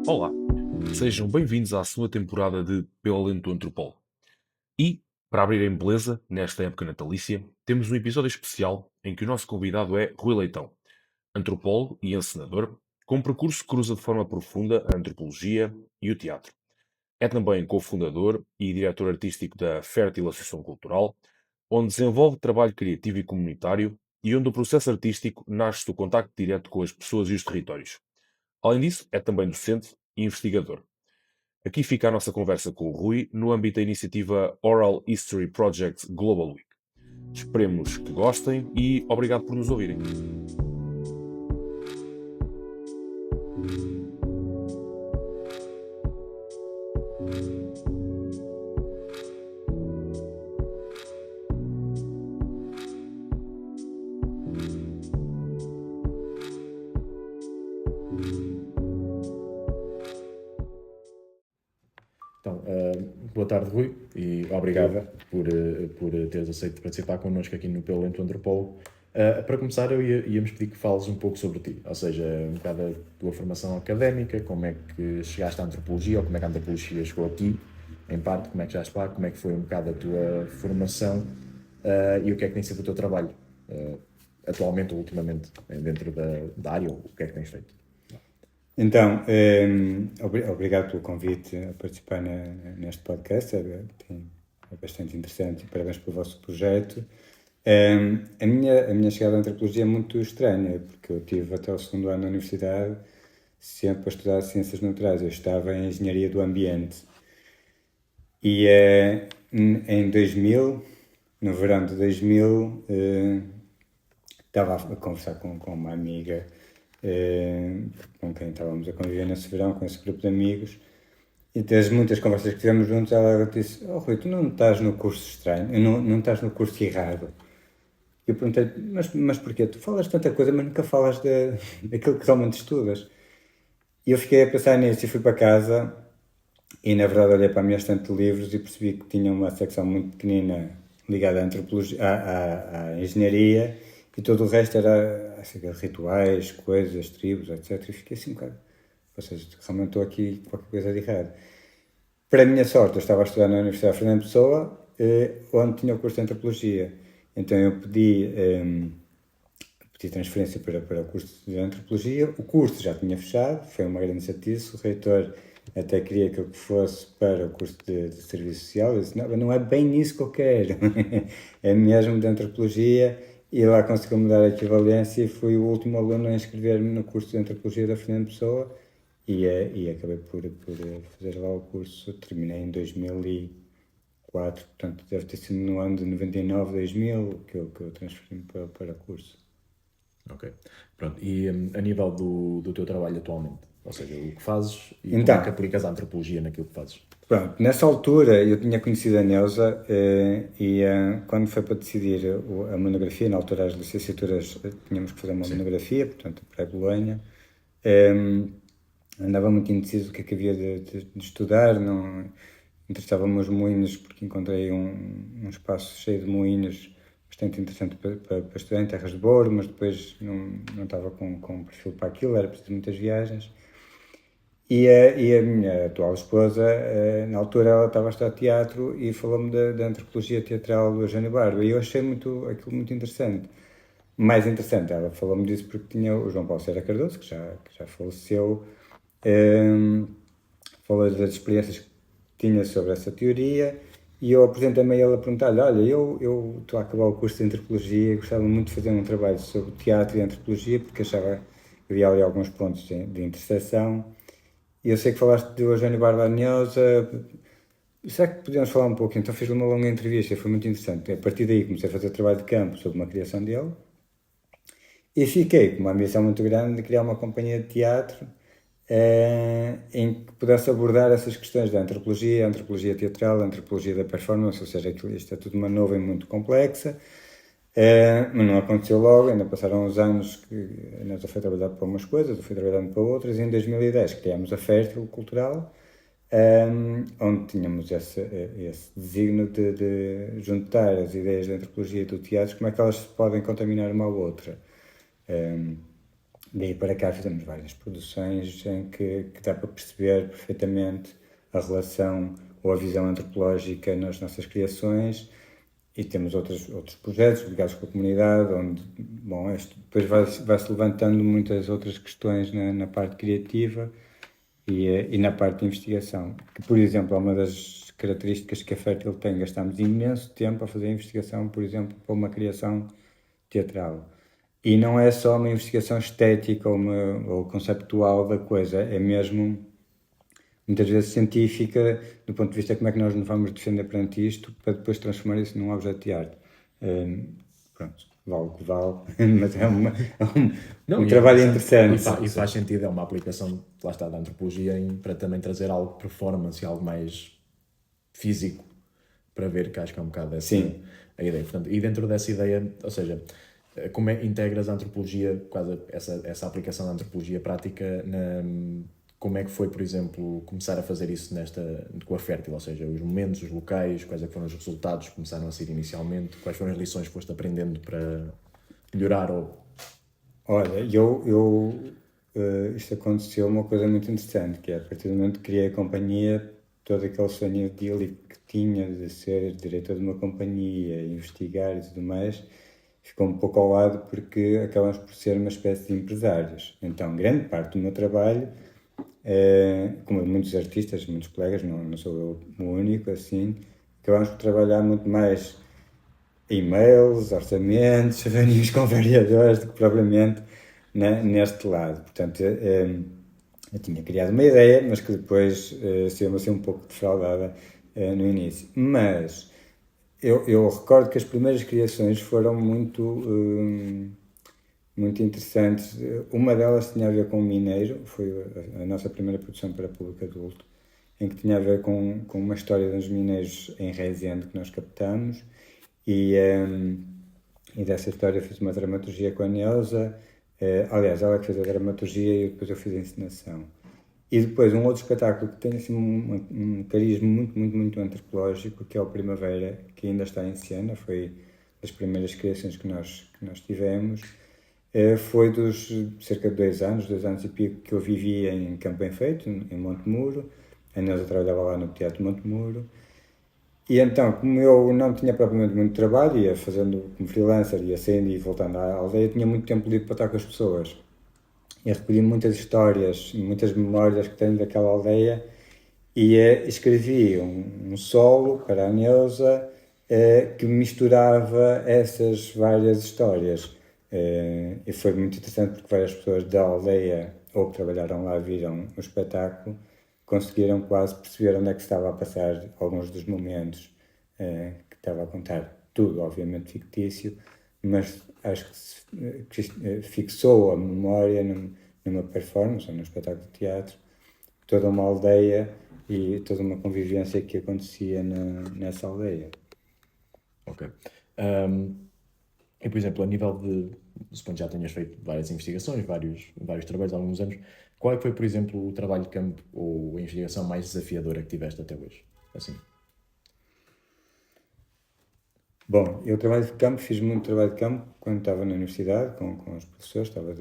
Olá, sejam bem-vindos à segunda temporada de Pelo Lento do Antropólogo. E, para abrir em beleza, nesta época natalícia, temos um episódio especial em que o nosso convidado é Rui Leitão, antropólogo e encenador, com um percurso que cruza de forma profunda a antropologia e o teatro. É também cofundador e diretor artístico da Fértil Associação Cultural, onde desenvolve trabalho criativo e comunitário e onde o processo artístico nasce do contacto direto com as pessoas e os territórios. Além disso, é também docente e investigador. Aqui fica a nossa conversa com o Rui no âmbito da iniciativa Oral History Project Global Week. Esperemos que gostem e obrigado por nos ouvirem. Então, boa tarde, Rui, e obrigada por teres aceito participar connosco aqui no Pelo Lento Antropólogo. Para começar, íamos pedir que fales um pouco sobre ti, ou seja, um bocado a tua formação académica, como é que chegaste à antropologia, ou como é que a antropologia chegou aqui, em parte, como é que chegaste lá, como é que foi um bocado a tua formação e o que é que tem sido o teu trabalho atualmente ou ultimamente dentro da área, ou o que é que tens feito? Então, obrigado pelo convite a participar neste podcast, é bastante interessante e parabéns pelo vosso projeto. A minha chegada à antropologia é muito estranha, porque eu tive até o segundo ano da universidade sempre a estudar ciências naturais. Eu estava em engenharia do ambiente e em 2000, no verão de 2000, estava a conversar com uma amiga com quem estávamos a conviver nesse verão, com esse grupo de amigos, e das muitas conversas que tivemos juntos, ela disse: "Oh Rui, tu não estás no curso estranho, não estás no curso errado." Eu perguntei: mas porquê? Tu falas tanta coisa, mas nunca falas daquilo que realmente estudas. E eu fiquei a pensar nisso e fui para casa e, na verdade, olhei para a minha estante de livros e percebi que tinha uma secção muito pequenina ligada à antropologia, à engenharia, e todo o resto era rituais, coisas, tribos, etc. E fiquei assim um bocado, ou seja, realmente estou aqui qualquer coisa de errado. Para a minha sorte, eu estava a estudar na Universidade Fernando Pessoa, onde tinha o curso de antropologia. Então eu pedi transferência para o curso de antropologia. O curso já tinha fechado, foi uma grande chatice. O reitor até queria que eu fosse para o curso de serviço social. Eu disse: não é bem nisso que eu quero, é mesmo de antropologia. E lá conseguiu me dar a equivalência e fui o último aluno a inscrever-me no curso de antropologia da Fernando Pessoa e acabei por fazer lá o curso. Terminei em 2004, portanto deve ter sido no ano de 99, 2000 que eu transferi-me para o curso. Ok, pronto. E a nível do teu trabalho atualmente, ou seja, o que fazes e Então, como é que aplicas a antropologia naquilo que fazes? Pronto, nessa altura eu tinha conhecido a Neusa quando foi para decidir a monografia, na altura as licenciaturas tínhamos que fazer uma monografia, portanto, pré-Bolonha, andava muito indeciso o que é que havia de estudar, não interessava-me os moinhos porque encontrei um espaço cheio de moinhos bastante interessante para estudar em Terras de Boro, mas depois não estava com perfil para aquilo, era preciso muitas viagens. E a minha atual esposa, na altura, ela estava a estudar teatro e falou-me da antropologia teatral do Eugênio Barba. E eu achei aquilo muito interessante. Mais interessante, ela falou-me disso porque tinha o João Paulo Serra Cardoso, que já faleceu, falou das experiências que tinha sobre essa teoria. E eu apresentei-me a ele a perguntar-lhe: olha, eu estou a acabar o curso de antropologia e gostava muito de fazer um trabalho sobre teatro e antropologia, porque achava que havia ali alguns pontos de interseção. E eu sei que falaste do Eugênio Barba Arniosa. Será que podíamos falar um pouco? Então fiz uma longa entrevista, foi muito interessante. A partir daí comecei a fazer trabalho de campo sobre uma criação dele. E fiquei com uma ambição muito grande de criar uma companhia de teatro em que pudesse abordar essas questões da antropologia, a antropologia teatral, a antropologia da performance, ou seja, isto é tudo uma nuvem muito complexa. Mas não aconteceu logo, ainda passaram uns anos que a Neusa foi trabalhar para umas coisas, eu fui trabalhando para outras, e em 2010 criámos a Fértil Cultural, onde tínhamos esse desígnio de juntar as ideias da antropologia e do teatro, como é que elas se podem contaminar uma à outra. daí para cá fizemos várias produções em que dá para perceber perfeitamente a relação ou a visão antropológica nas nossas criações, e temos outros projetos ligados com a comunidade, onde, bom, depois vai-se levantando muitas outras questões na parte criativa e na parte de investigação. Que, por exemplo, é uma das características que a Fértil tem. Gastamos imenso tempo a fazer investigação, por exemplo, para uma criação teatral. E não é só uma investigação estética ou conceptual da coisa, é mesmo muitas vezes científica, do ponto de vista de como é que nós nos vamos defender perante isto, para depois transformar isso num objeto de arte. Pronto, vale o que vale, mas é um trabalho interessante. E faz sentido, é uma aplicação, lá está, da antropologia para também trazer algo performance, algo mais físico, para ver, que acho que é um bocado essa a ideia. Portanto, e dentro dessa ideia, ou seja, como integras a antropologia, quase essa aplicação da antropologia prática como é que foi, por exemplo, começar a fazer isso com a Fértil? Ou seja, os momentos, os locais, quais é que foram os resultados que começaram a ser inicialmente? Quais foram as lições que foste aprendendo para melhorar? Olha, isto aconteceu uma coisa muito interessante, que é, a partir do momento que criei a companhia, todo aquele sonho idílico que tinha de ser diretor de uma companhia, investigar e tudo mais, ficou um pouco ao lado, porque acabamos por ser uma espécie de empresários. Então, grande parte do meu trabalho, como muitos artistas, muitos colegas, não sou eu o único, assim, acabamos por trabalhar muito mais e-mails, orçamentos, reuniões com vereadores, do que propriamente neste lado. Portanto, eu tinha criado uma ideia, mas que depois saiu-me assim um pouco defraudada no início. Mas eu recordo que as primeiras criações foram muito interessantes. Uma delas tinha a ver com o Mineiro, foi a nossa primeira produção para público adulto, em que tinha a ver com uma história dos mineiros em Rezende que nós captamos, e dessa história fiz uma dramaturgia com a Neuza. Aliás, ela que fez a dramaturgia e depois eu fiz a encenação. E depois um outro espetáculo que tem assim, um carisma muito antropológico, que é o Primavera, que ainda está em cena, foi das primeiras criações que nós tivemos. Foi dos cerca de 2 anos e pico, que eu vivia em Campo Bem Feito, em Montemuro. A Neuza trabalhava lá no Teatro Montemuro. E então, como eu não tinha propriamente muito trabalho, ia fazendo como freelancer, ia saindo e voltando à aldeia, tinha muito tempo livre para estar com as pessoas. E recolhi muitas histórias, muitas memórias que tenho daquela aldeia, e escrevi um solo para a Neuza que misturava essas várias histórias. E foi muito interessante, porque várias pessoas da aldeia ou que trabalharam lá viram o espetáculo, conseguiram quase perceber onde é que estava a passar alguns dos momentos que estava a contar. Tudo, obviamente, fictício, mas acho que fixou a memória numa performance, ou num espetáculo de teatro, toda uma aldeia e toda uma convivência que acontecia nessa aldeia. Ok. E, por exemplo, a nível suponho que já tenhas feito várias investigações, vários trabalhos há alguns anos, qual é que foi, por exemplo, o trabalho de campo ou a investigação mais desafiadora que tiveste até hoje? Assim. Bom, eu fiz muito trabalho de campo quando estava na universidade, com os professores, estava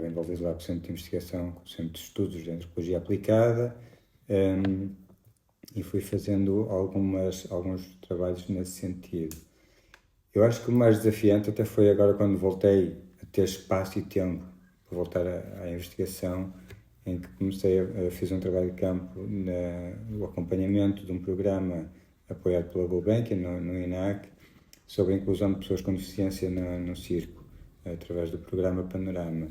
envolvido lá com o Centro de Investigação, com o Centro de Estudos de Antropologia Aplicada, e fui fazendo alguns trabalhos nesse sentido. Eu acho que o mais desafiante até foi agora quando voltei a ter espaço e tempo para voltar à investigação, em que fiz um trabalho de campo no acompanhamento de um programa apoiado pela Gulbenkian, no INAC, sobre a inclusão de pessoas com deficiência no circo, através do programa Panorama.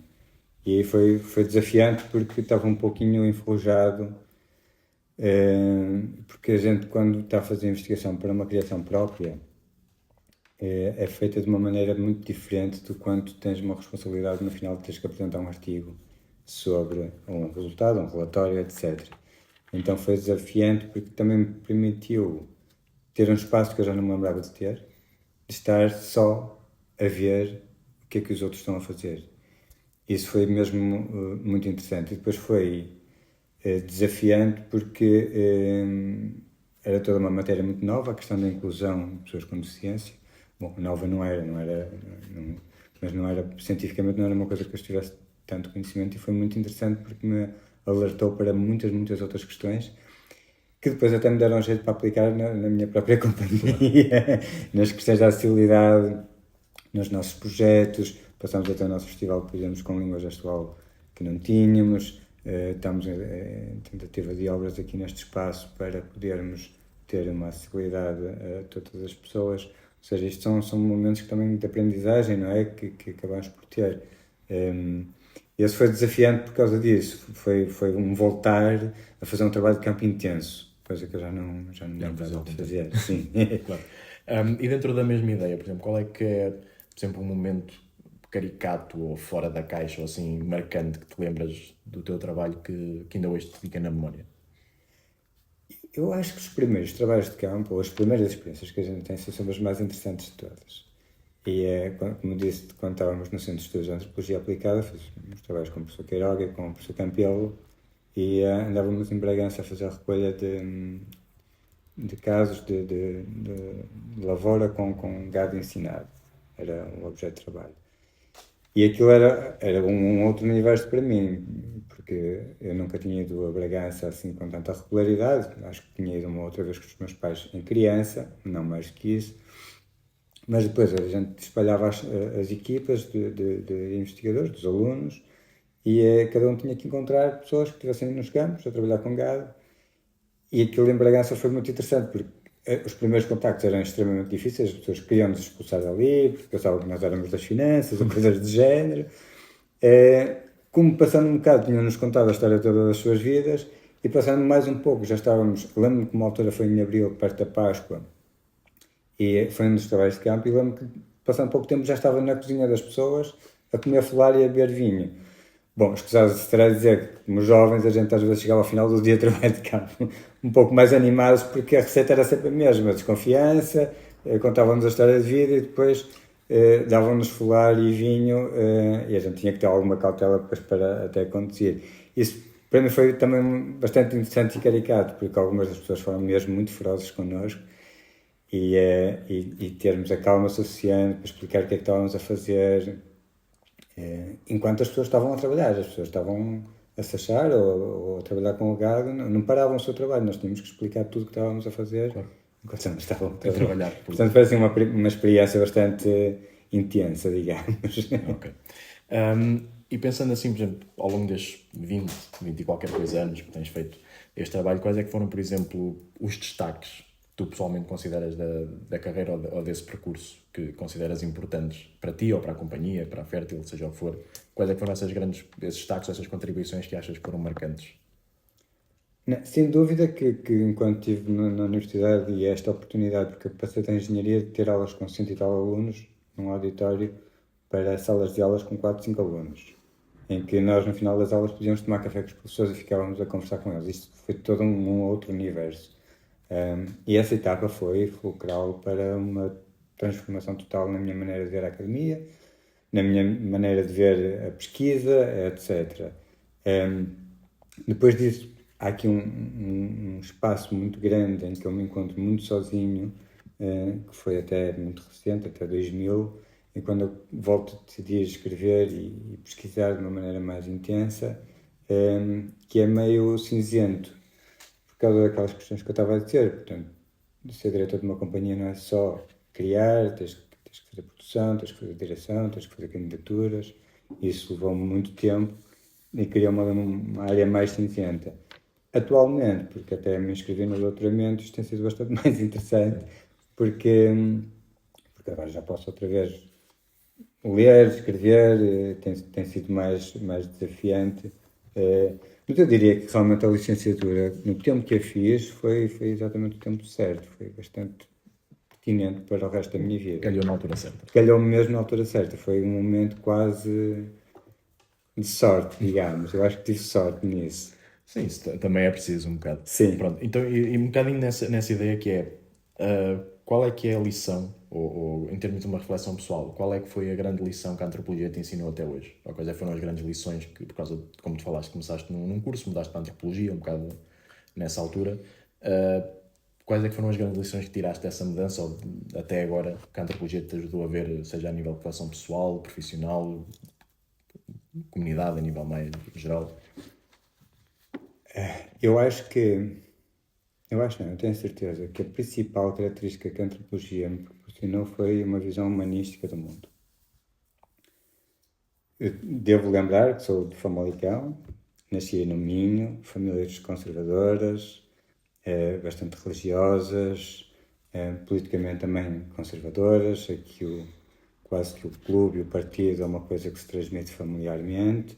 E aí foi desafiante, porque estava um pouquinho enferrujado, porque a gente, quando está a fazer investigação para uma criação própria, é feita de uma maneira muito diferente do quando tens uma responsabilidade no final de teres que apresentar um artigo sobre um resultado, um relatório, etc. Então foi desafiante, porque também me permitiu ter um espaço que eu já não me lembrava de ter, de estar só a ver o que é que os outros estão a fazer. Isso foi mesmo muito interessante. E depois foi desafiante, porque era toda uma matéria muito nova, a questão da inclusão de pessoas com deficiência. Bom, nova não era mas não era, cientificamente não era uma coisa que eu tivesse tanto conhecimento, e foi muito interessante porque me alertou para muitas outras questões que depois até me deram jeito para aplicar na minha própria companhia, nas questões da acessibilidade, nos nossos projetos. Passámos até o nosso festival que fizemos com língua gestual que não tínhamos. Estamos em tentativa de obras aqui neste espaço para podermos ter uma acessibilidade a todas as pessoas. Ou seja, isto são momentos também de aprendizagem, não é? Que acabamos por ter. Esse foi desafiante por causa disso. Foi um voltar a fazer um trabalho de campo intenso, coisa que eu já não dava de fazer. Sim. Claro. E dentro da mesma ideia, por exemplo, qual é que é, por exemplo, um momento caricato ou fora da caixa, ou assim, marcante, que te lembras do teu trabalho que ainda hoje te fica na memória? Eu acho que os primeiros trabalhos de campo, ou as primeiras experiências que a gente tem, são as mais interessantes de todas. E como disse, quando estávamos no Centro de Estudos de Antropologia Aplicada, fiz uns trabalhos com o professor Queiroga e com o professor Campelo, e andávamos em Bragança a fazer a recolha de casos de lavoura com gado ensinado. Era um objeto de trabalho. E aquilo era um outro universo para mim, porque eu nunca tinha ido a Bragança assim com tanta regularidade. Acho que tinha ido uma outra vez com os meus pais em criança, não mais que isso. Mas depois a gente espalhava as equipas de investigadores, dos alunos, e cada um tinha que encontrar pessoas que estivessem nos campos a trabalhar com gado. E aquilo em Bragança foi muito interessante, porque os primeiros contactos eram extremamente difíceis, as pessoas queriam nos expulsar dali, porque pensavam que nós éramos das finanças ou coisas de género. Como passando um bocado, tinham-nos contado a história toda das suas vidas, e passando mais um pouco, já estávamos, lembro-me que uma altura foi em abril, perto da Páscoa, e foi um dos trabalhos de campo, e lembro-me que, passando pouco tempo, já estava na cozinha das pessoas, a comer folhar e a beber vinho. Bom, escusado se terá a dizer que, como jovens, a gente às vezes chegava ao final do dia de trabalho de campo um pouco mais animados, porque a receita era sempre a mesma, desconfiança, contavam-nos a história de vida e depois davam-nos folar e vinho, e a gente tinha que ter alguma cautela depois para até acontecer. Isso para mim foi também bastante interessante e caricato, porque algumas das pessoas foram mesmo muito ferozes connosco, e termos a calma suficiente para explicar o que é que estávamos a fazer, enquanto as pessoas estavam a trabalhar. As pessoas estavam a sachar ou a trabalhar com o gado, não paravam o seu trabalho, nós tínhamos que explicar tudo o que estávamos a fazer, claro, enquanto eles estavam a trabalhar. Portanto, foi assim uma experiência bastante intensa, digamos. Ok. E pensando assim, por exemplo, ao longo destes 20 e qualquer coisa anos que tens feito este trabalho, quais é que foram, por exemplo, os destaques que tu pessoalmente consideras da carreira ou desse percurso que consideras importantes para ti ou para a companhia, para a Fértil, seja o que for? Quais é que foram esses destaques, essas contribuições que achas que foram marcantes? Sem dúvida que enquanto estive na universidade, e esta oportunidade, porque eu passei da engenharia, de ter aulas com 100 e tal alunos num auditório para salas de aulas com 4, 5 alunos, em que nós no final das aulas podíamos tomar café com os professores e ficávamos a conversar com eles. Isto foi todo um outro universo. E essa etapa foi fulcral para uma transformação total na minha maneira de ver a academia, na minha maneira de ver a pesquisa, etc. Depois disso, há aqui um espaço muito grande em que eu me encontro muito sozinho, que foi até muito recente, até 2000, e quando eu volto a decidir escrever e pesquisar de uma maneira mais intensa, que é meio cinzento, por causa daquelas questões que eu estava a dizer. Portanto, ser diretor de uma companhia não é só criar, tens que fazer produção, tens que fazer direção, tens que fazer candidaturas. Isso levou-me muito tempo e criou uma área mais cinzenta. Atualmente, porque até me inscrevi no doutoramento, isto tem sido bastante mais interessante, porque agora já posso outra vez ler, escrever, tem sido mais desafiante. Mas eu diria que realmente a licenciatura, no tempo que a fiz, foi exatamente o tempo certo, foi bastante pertinente para o resto da minha vida. Calhou na altura certa. Calhou mesmo na altura certa, foi um momento quase de sorte, digamos. Eu acho que tive sorte nisso. Sim, isso também é preciso um bocado. Sim. Pronto, então, e um bocadinho nessa ideia que é, qual é que é a lição, ou em termos de uma reflexão pessoal, qual é que foi a grande lição que a antropologia te ensinou até hoje? Ou quais foram as grandes lições que, por causa de, como tu falaste, começaste num curso, mudaste para a antropologia, um bocado nessa altura. quais é que foram as grandes lições que tiraste dessa mudança, ou até agora, que a antropologia te ajudou a ver, seja a nível de relação pessoal, profissional, comunidade, a nível mais geral? Eu acho não, eu tenho certeza que a principal característica que a antropologia me proporcionou foi uma visão humanística do mundo. Eu devo lembrar que sou de Famalicão, nasci no Minho, famílias conservadoras, bastante religiosas, politicamente também conservadoras, quase que o clube e o partido é uma coisa que se transmite familiarmente.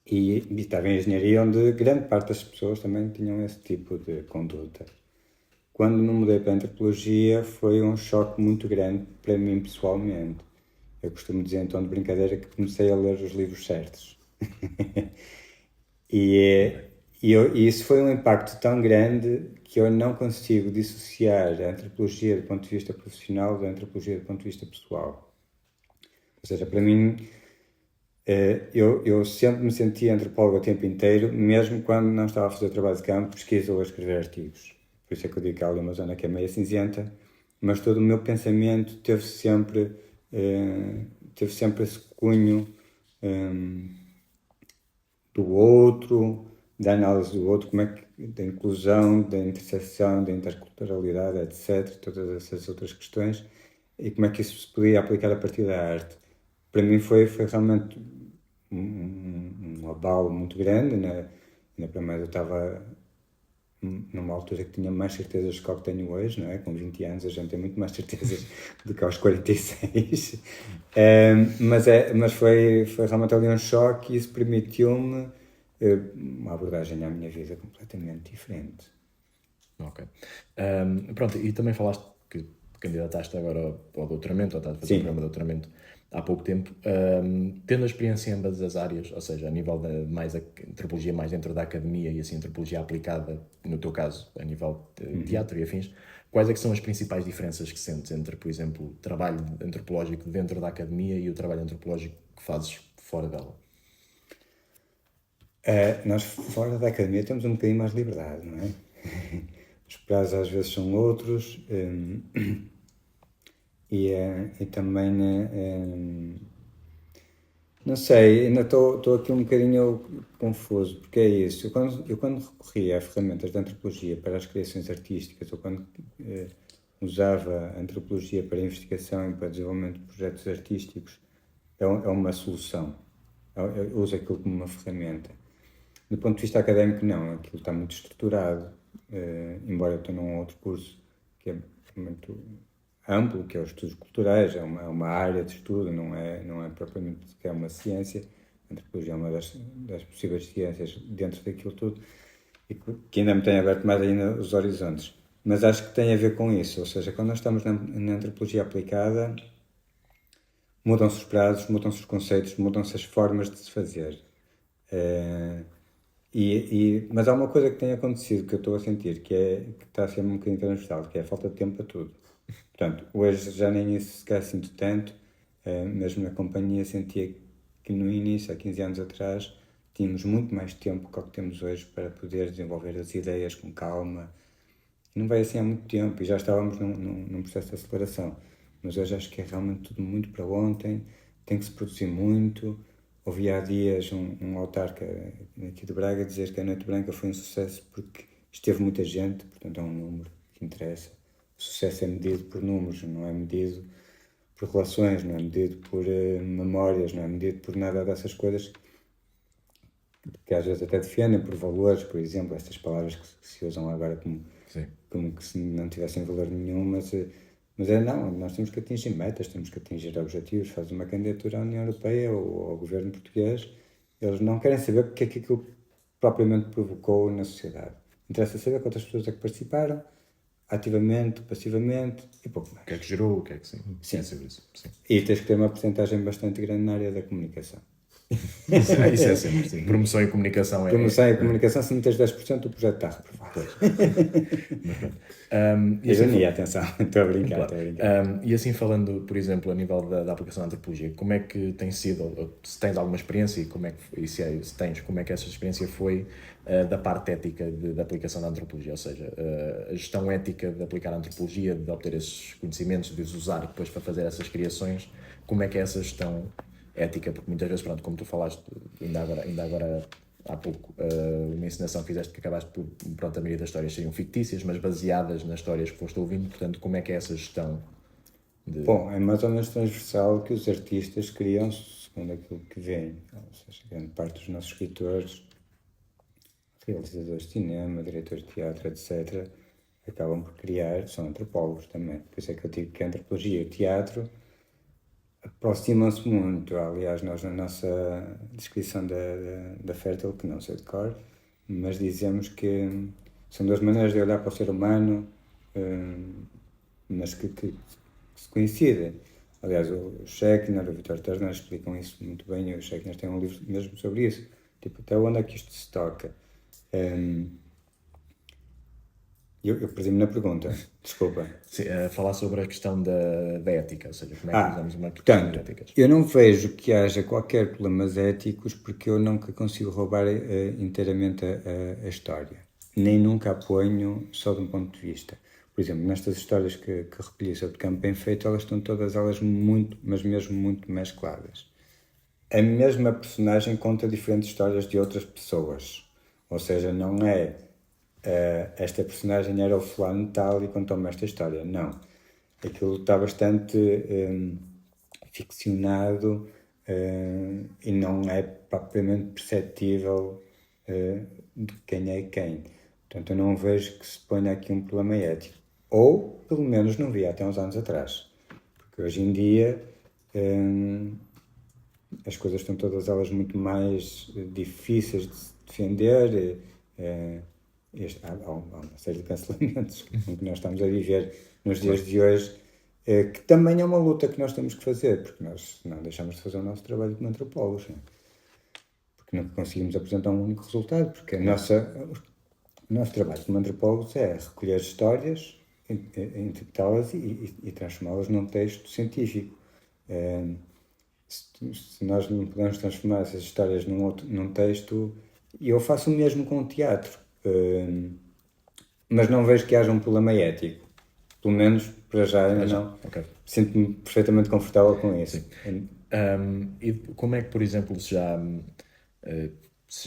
E estava em engenharia, onde grande parte das pessoas também tinham esse tipo de conduta. Quando me mudei para a antropologia, foi um choque muito grande para mim pessoalmente. Eu costumo dizer, então, de brincadeira, que comecei a ler os livros certos. E isso foi um impacto tão grande que eu não consigo dissociar a antropologia do ponto de vista profissional da antropologia do ponto de vista pessoal. Ou seja, para mim, eu sempre me senti antropólogo o tempo inteiro, mesmo quando não estava a fazer trabalho de campo, pesquisa ou a escrever artigos. Por isso é que eu digo que há ali uma zona que é meio cinzenta, mas todo o meu pensamento teve sempre esse cunho do outro, da análise do outro, como é que, da inclusão, da interseção, da interculturalidade, etc., todas essas outras questões, e como é que isso se podia aplicar a partir da arte. Para mim foi realmente um abalo muito grande, né? Ainda para mais eu estava numa altura que tinha mais certezas do que tenho hoje, não é? Com 20 anos a gente tem muito mais certezas do que aos 46. Mas foi realmente ali um choque e isso permitiu-me uma abordagem à minha vida completamente diferente. Ok. Pronto, e também falaste que candidataste agora ao doutoramento, ou estás a fazer o programa de doutoramento há pouco tempo. Tendo a experiência em ambas as áreas, ou seja, a nível de mais antropologia mais dentro da academia e assim antropologia aplicada, no teu caso, a nível de teatro e afins, quais é que são as principais diferenças que sentes entre, por exemplo, o trabalho antropológico dentro da academia e o trabalho antropológico que fazes fora dela? Nós fora da academia temos um bocadinho mais liberdade, não é? Os prazos às vezes são outros e também não sei, ainda estou aqui um bocadinho confuso, porque é isso. Eu quando recorria a ferramentas de antropologia para as criações artísticas, ou quando usava a antropologia para a investigação e para o desenvolvimento de projetos artísticos, é uma solução. Eu uso aquilo como uma ferramenta. Do ponto de vista académico, não. Aquilo está muito estruturado, embora eu tenha um outro curso que é muito amplo, que é os estudos culturais, é uma área de estudo, não é propriamente que é uma ciência. A antropologia é uma das possíveis ciências dentro daquilo tudo e que ainda me tem aberto mais ainda os horizontes. Mas acho que tem a ver com isso, ou seja, quando nós estamos na antropologia aplicada, mudam-se os prazos, mudam-se os conceitos, mudam-se as formas de se fazer. Mas há uma coisa que tem acontecido, que eu estou a sentir, que está a ser um bocadinho transversal, que é a falta de tempo para tudo. Portanto, hoje já nem isso sequer sinto tanto, mesmo na companhia sentia que no início, há 15 anos atrás, tínhamos muito mais tempo que o que temos hoje para poder desenvolver as ideias com calma. Não vai assim há muito tempo e já estávamos num processo de aceleração. Mas hoje acho que é realmente tudo muito para ontem, tem que se produzir muito. Ouvi há dias um autarca aqui de Braga dizer que a Noite Branca foi um sucesso porque esteve muita gente, portanto é um número que interessa. O sucesso é medido por números, não é medido por relações, não é medido por memórias, não é medido por nada dessas coisas que às vezes até defendem, por valores, por exemplo, estas palavras que se usam agora como que se não tivessem valor nenhum, mas não, nós temos que atingir metas, temos que atingir objetivos. Faz uma candidatura à União Europeia ou ao governo português, eles não querem saber o que é que aquilo propriamente provocou na sociedade. Interessa saber quantas pessoas é que participaram, ativamente, passivamente e pouco mais. O que é que gerou, o que é que sim. Sim. É sobre isso. Sim. E tens que ter uma porcentagem bastante grande na área da comunicação. Isso é sempre, sim. Promoção e comunicação Promoção e comunicação, se não tens 10%, o projeto está reprovado. E assim, Ironia, atenção, estou a brincar, claro. estou a brincar. E assim falando, por exemplo, a nível da aplicação da antropologia, como é que tem sido, ou se tens alguma experiência e como é que, e se tens, como é que essa experiência foi da parte ética da aplicação da antropologia, ou seja, a gestão ética de aplicar a antropologia, de obter esses conhecimentos, de os usar depois para fazer essas criações, como é que é essa gestão ética? Porque muitas vezes, pronto, como tu falaste ainda agora há pouco, uma encenação que fizeste que acabaste por, pronto, a maioria das histórias seriam fictícias, mas baseadas nas histórias que foste ouvindo, portanto, como é que é essa gestão de... Bom, é mais ou menos transversal que os artistas criam-se segundo aquilo que veem. Ou seja, grande parte dos nossos escritores, realizadores de cinema, diretores de teatro, etc., acabam por criar, são antropólogos também. Por isso é que eu digo que a antropologia e o teatro aproximam-se muito. Aliás, nós na nossa descrição da Fértil, que não sei de cor, mas dizemos que são duas maneiras de olhar para o ser humano, mas que se coincidem. Aliás, o Schechner, o Vítor Turner explicam isso muito bem, e o Schechner tem um livro mesmo sobre isso, tipo, até onde é que isto se toca. Eu perdi-me na pergunta, desculpa. Sim, falar sobre a questão da ética, ou seja, como é que usamos uma questão de Portanto, éticas. eu não vejo que haja qualquer problemas éticos porque eu nunca consigo roubar inteiramente a história. Nem nunca a ponho só de um ponto de vista. Por exemplo, nestas histórias que recolhi sobre Campo Bem Feito, elas estão todas elas muito, mas mesmo muito mescladas. A mesma personagem conta diferentes histórias de outras pessoas. Ou seja, não é esta personagem era o fulano tal e contou-me esta história. Não. Aquilo está bastante ficcionado e não é propriamente perceptível de quem é quem. Portanto, eu não vejo que se ponha aqui um problema ético. Ou, pelo menos, não via até uns anos atrás. Porque hoje em dia as coisas estão todas elas muito mais difíceis de se defender. Há uma série de cancelamentos que nós estamos a viver nos dias de hoje, que também é uma luta que nós temos que fazer, porque nós não deixamos de fazer o nosso trabalho como antropólogos, não é? Porque não conseguimos apresentar um único resultado, porque o nosso trabalho como antropólogos é recolher histórias, interpretá-las e transformá-las num texto científico. Se nós não podemos transformar essas histórias num texto, e eu faço o mesmo com o teatro, mas não vejo que haja um problema ético. Pelo menos, para já, ainda não. Okay. Sinto-me perfeitamente confortável com isso. E como é que, por exemplo, se já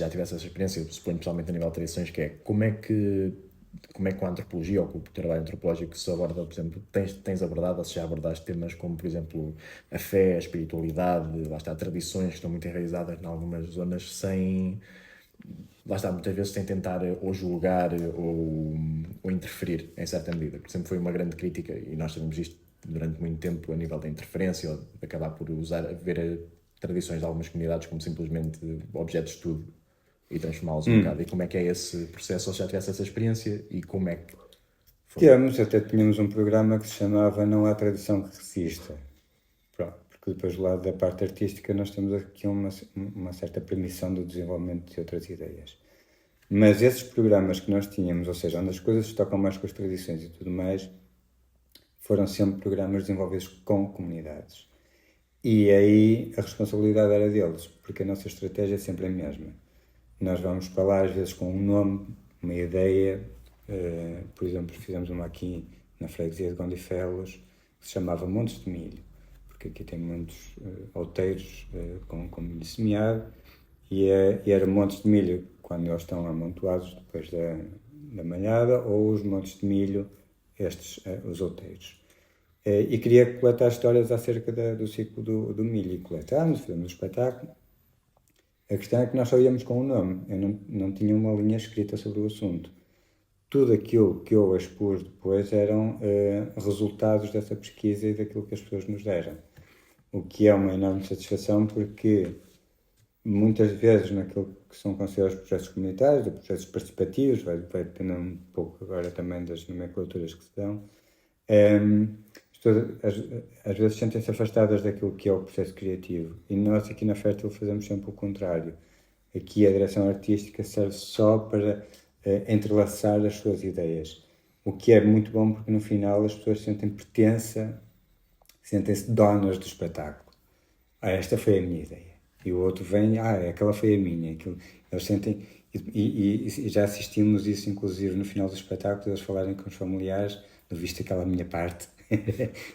tivesse essa experiência, suponho pessoalmente a nível de tradições, que é como é que com a antropologia ou com o trabalho antropológico se aborda, por exemplo, tens abordado ou se já abordaste temas como, por exemplo, a fé, a espiritualidade, lá está, tradições que estão muito enraizadas em algumas zonas sem... Lá está, muitas vezes sem tentar ou julgar ou interferir em certa medida, porque sempre foi uma grande crítica e nós sabemos isto durante muito tempo a nível da interferência ou de acabar por ver tradições de algumas comunidades como simplesmente objetos de estudo e transformá-los um bocado. E como é que é esse processo, ou se já tivesse essa experiência e como é que foi? Até tínhamos um programa que se chamava Não Há Tradição que Resista. Pronto, porque depois do lado da parte artística nós temos aqui uma certa permissão do desenvolvimento de outras ideias. Mas esses programas que nós tínhamos, ou seja, onde as coisas se tocam mais com as tradições e tudo mais, foram sempre programas desenvolvidos com comunidades. E aí a responsabilidade era deles, porque a nossa estratégia é sempre a mesma. Nós vamos para lá às vezes com um nome, uma ideia. Por exemplo, fizemos uma aqui na freguesia de Gondifelos que se chamava Montes de Milho, porque aqui tem muitos outeiros com milho semeado, e era Montes de Milho quando eles estão amontoados depois da malhada, ou os montes de milho, os outeiros. E queria coletar histórias acerca do ciclo do milho, e coletámos, fizemos um espetáculo. A questão é que nós só íamos com o nome, eu não tinha uma linha escrita sobre o assunto. Tudo aquilo que eu expus depois eram resultados dessa pesquisa e daquilo que as pessoas nos deram. O que é uma enorme satisfação, porque muitas vezes naquilo que são considerados projetos comunitários, ou projetos participativos, vai depender um pouco agora também das nomenclaturas que se dão, as pessoas às vezes sentem-se afastadas daquilo que é o processo criativo. E nós aqui na Fértil fazemos sempre o contrário. Aqui a direção artística serve só para entrelaçar as suas ideias. O que é muito bom porque no final as pessoas sentem pertença, sentem-se donas do espetáculo. Esta foi a minha ideia. E o outro vem, aquela foi a minha. Aquilo, eles sentem, e já assistimos isso inclusive no final do espetáculo, eles falarem com os familiares, não viste aquela minha parte,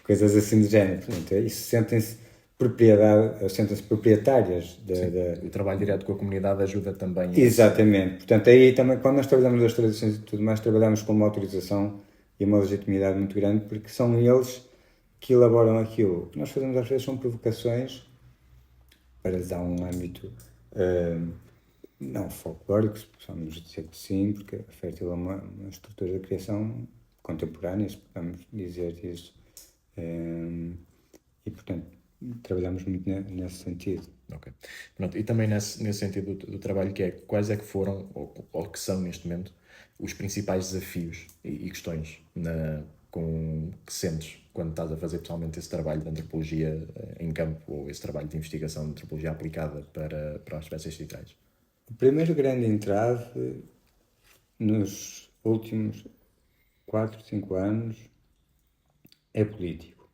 coisas assim do género. Portanto, isso sentem-se proprietárias. O trabalho direto com a comunidade ajuda também. Exatamente. Portanto, aí também, quando nós trabalhamos as tradições e tudo mais, trabalhamos com uma autorização e uma legitimidade muito grande, porque são eles que elaboram aquilo. O que nós fazemos às vezes são provocações para lhes dar um âmbito não folclórico, vamos dizer que sim, porque a Fértil é uma estrutura de criação contemporânea, se podemos dizer isso. E, portanto, trabalhamos muito nesse sentido. Ok. Pronto, e também nesse sentido do trabalho, que é quais é que foram, ou que são neste momento, os principais desafios e questões que sentes quando estás a fazer pessoalmente esse trabalho de antropologia em campo, ou esse trabalho de investigação de antropologia aplicada para as espécies teatrais? O primeiro grande entrave nos últimos 4, 5 anos é político.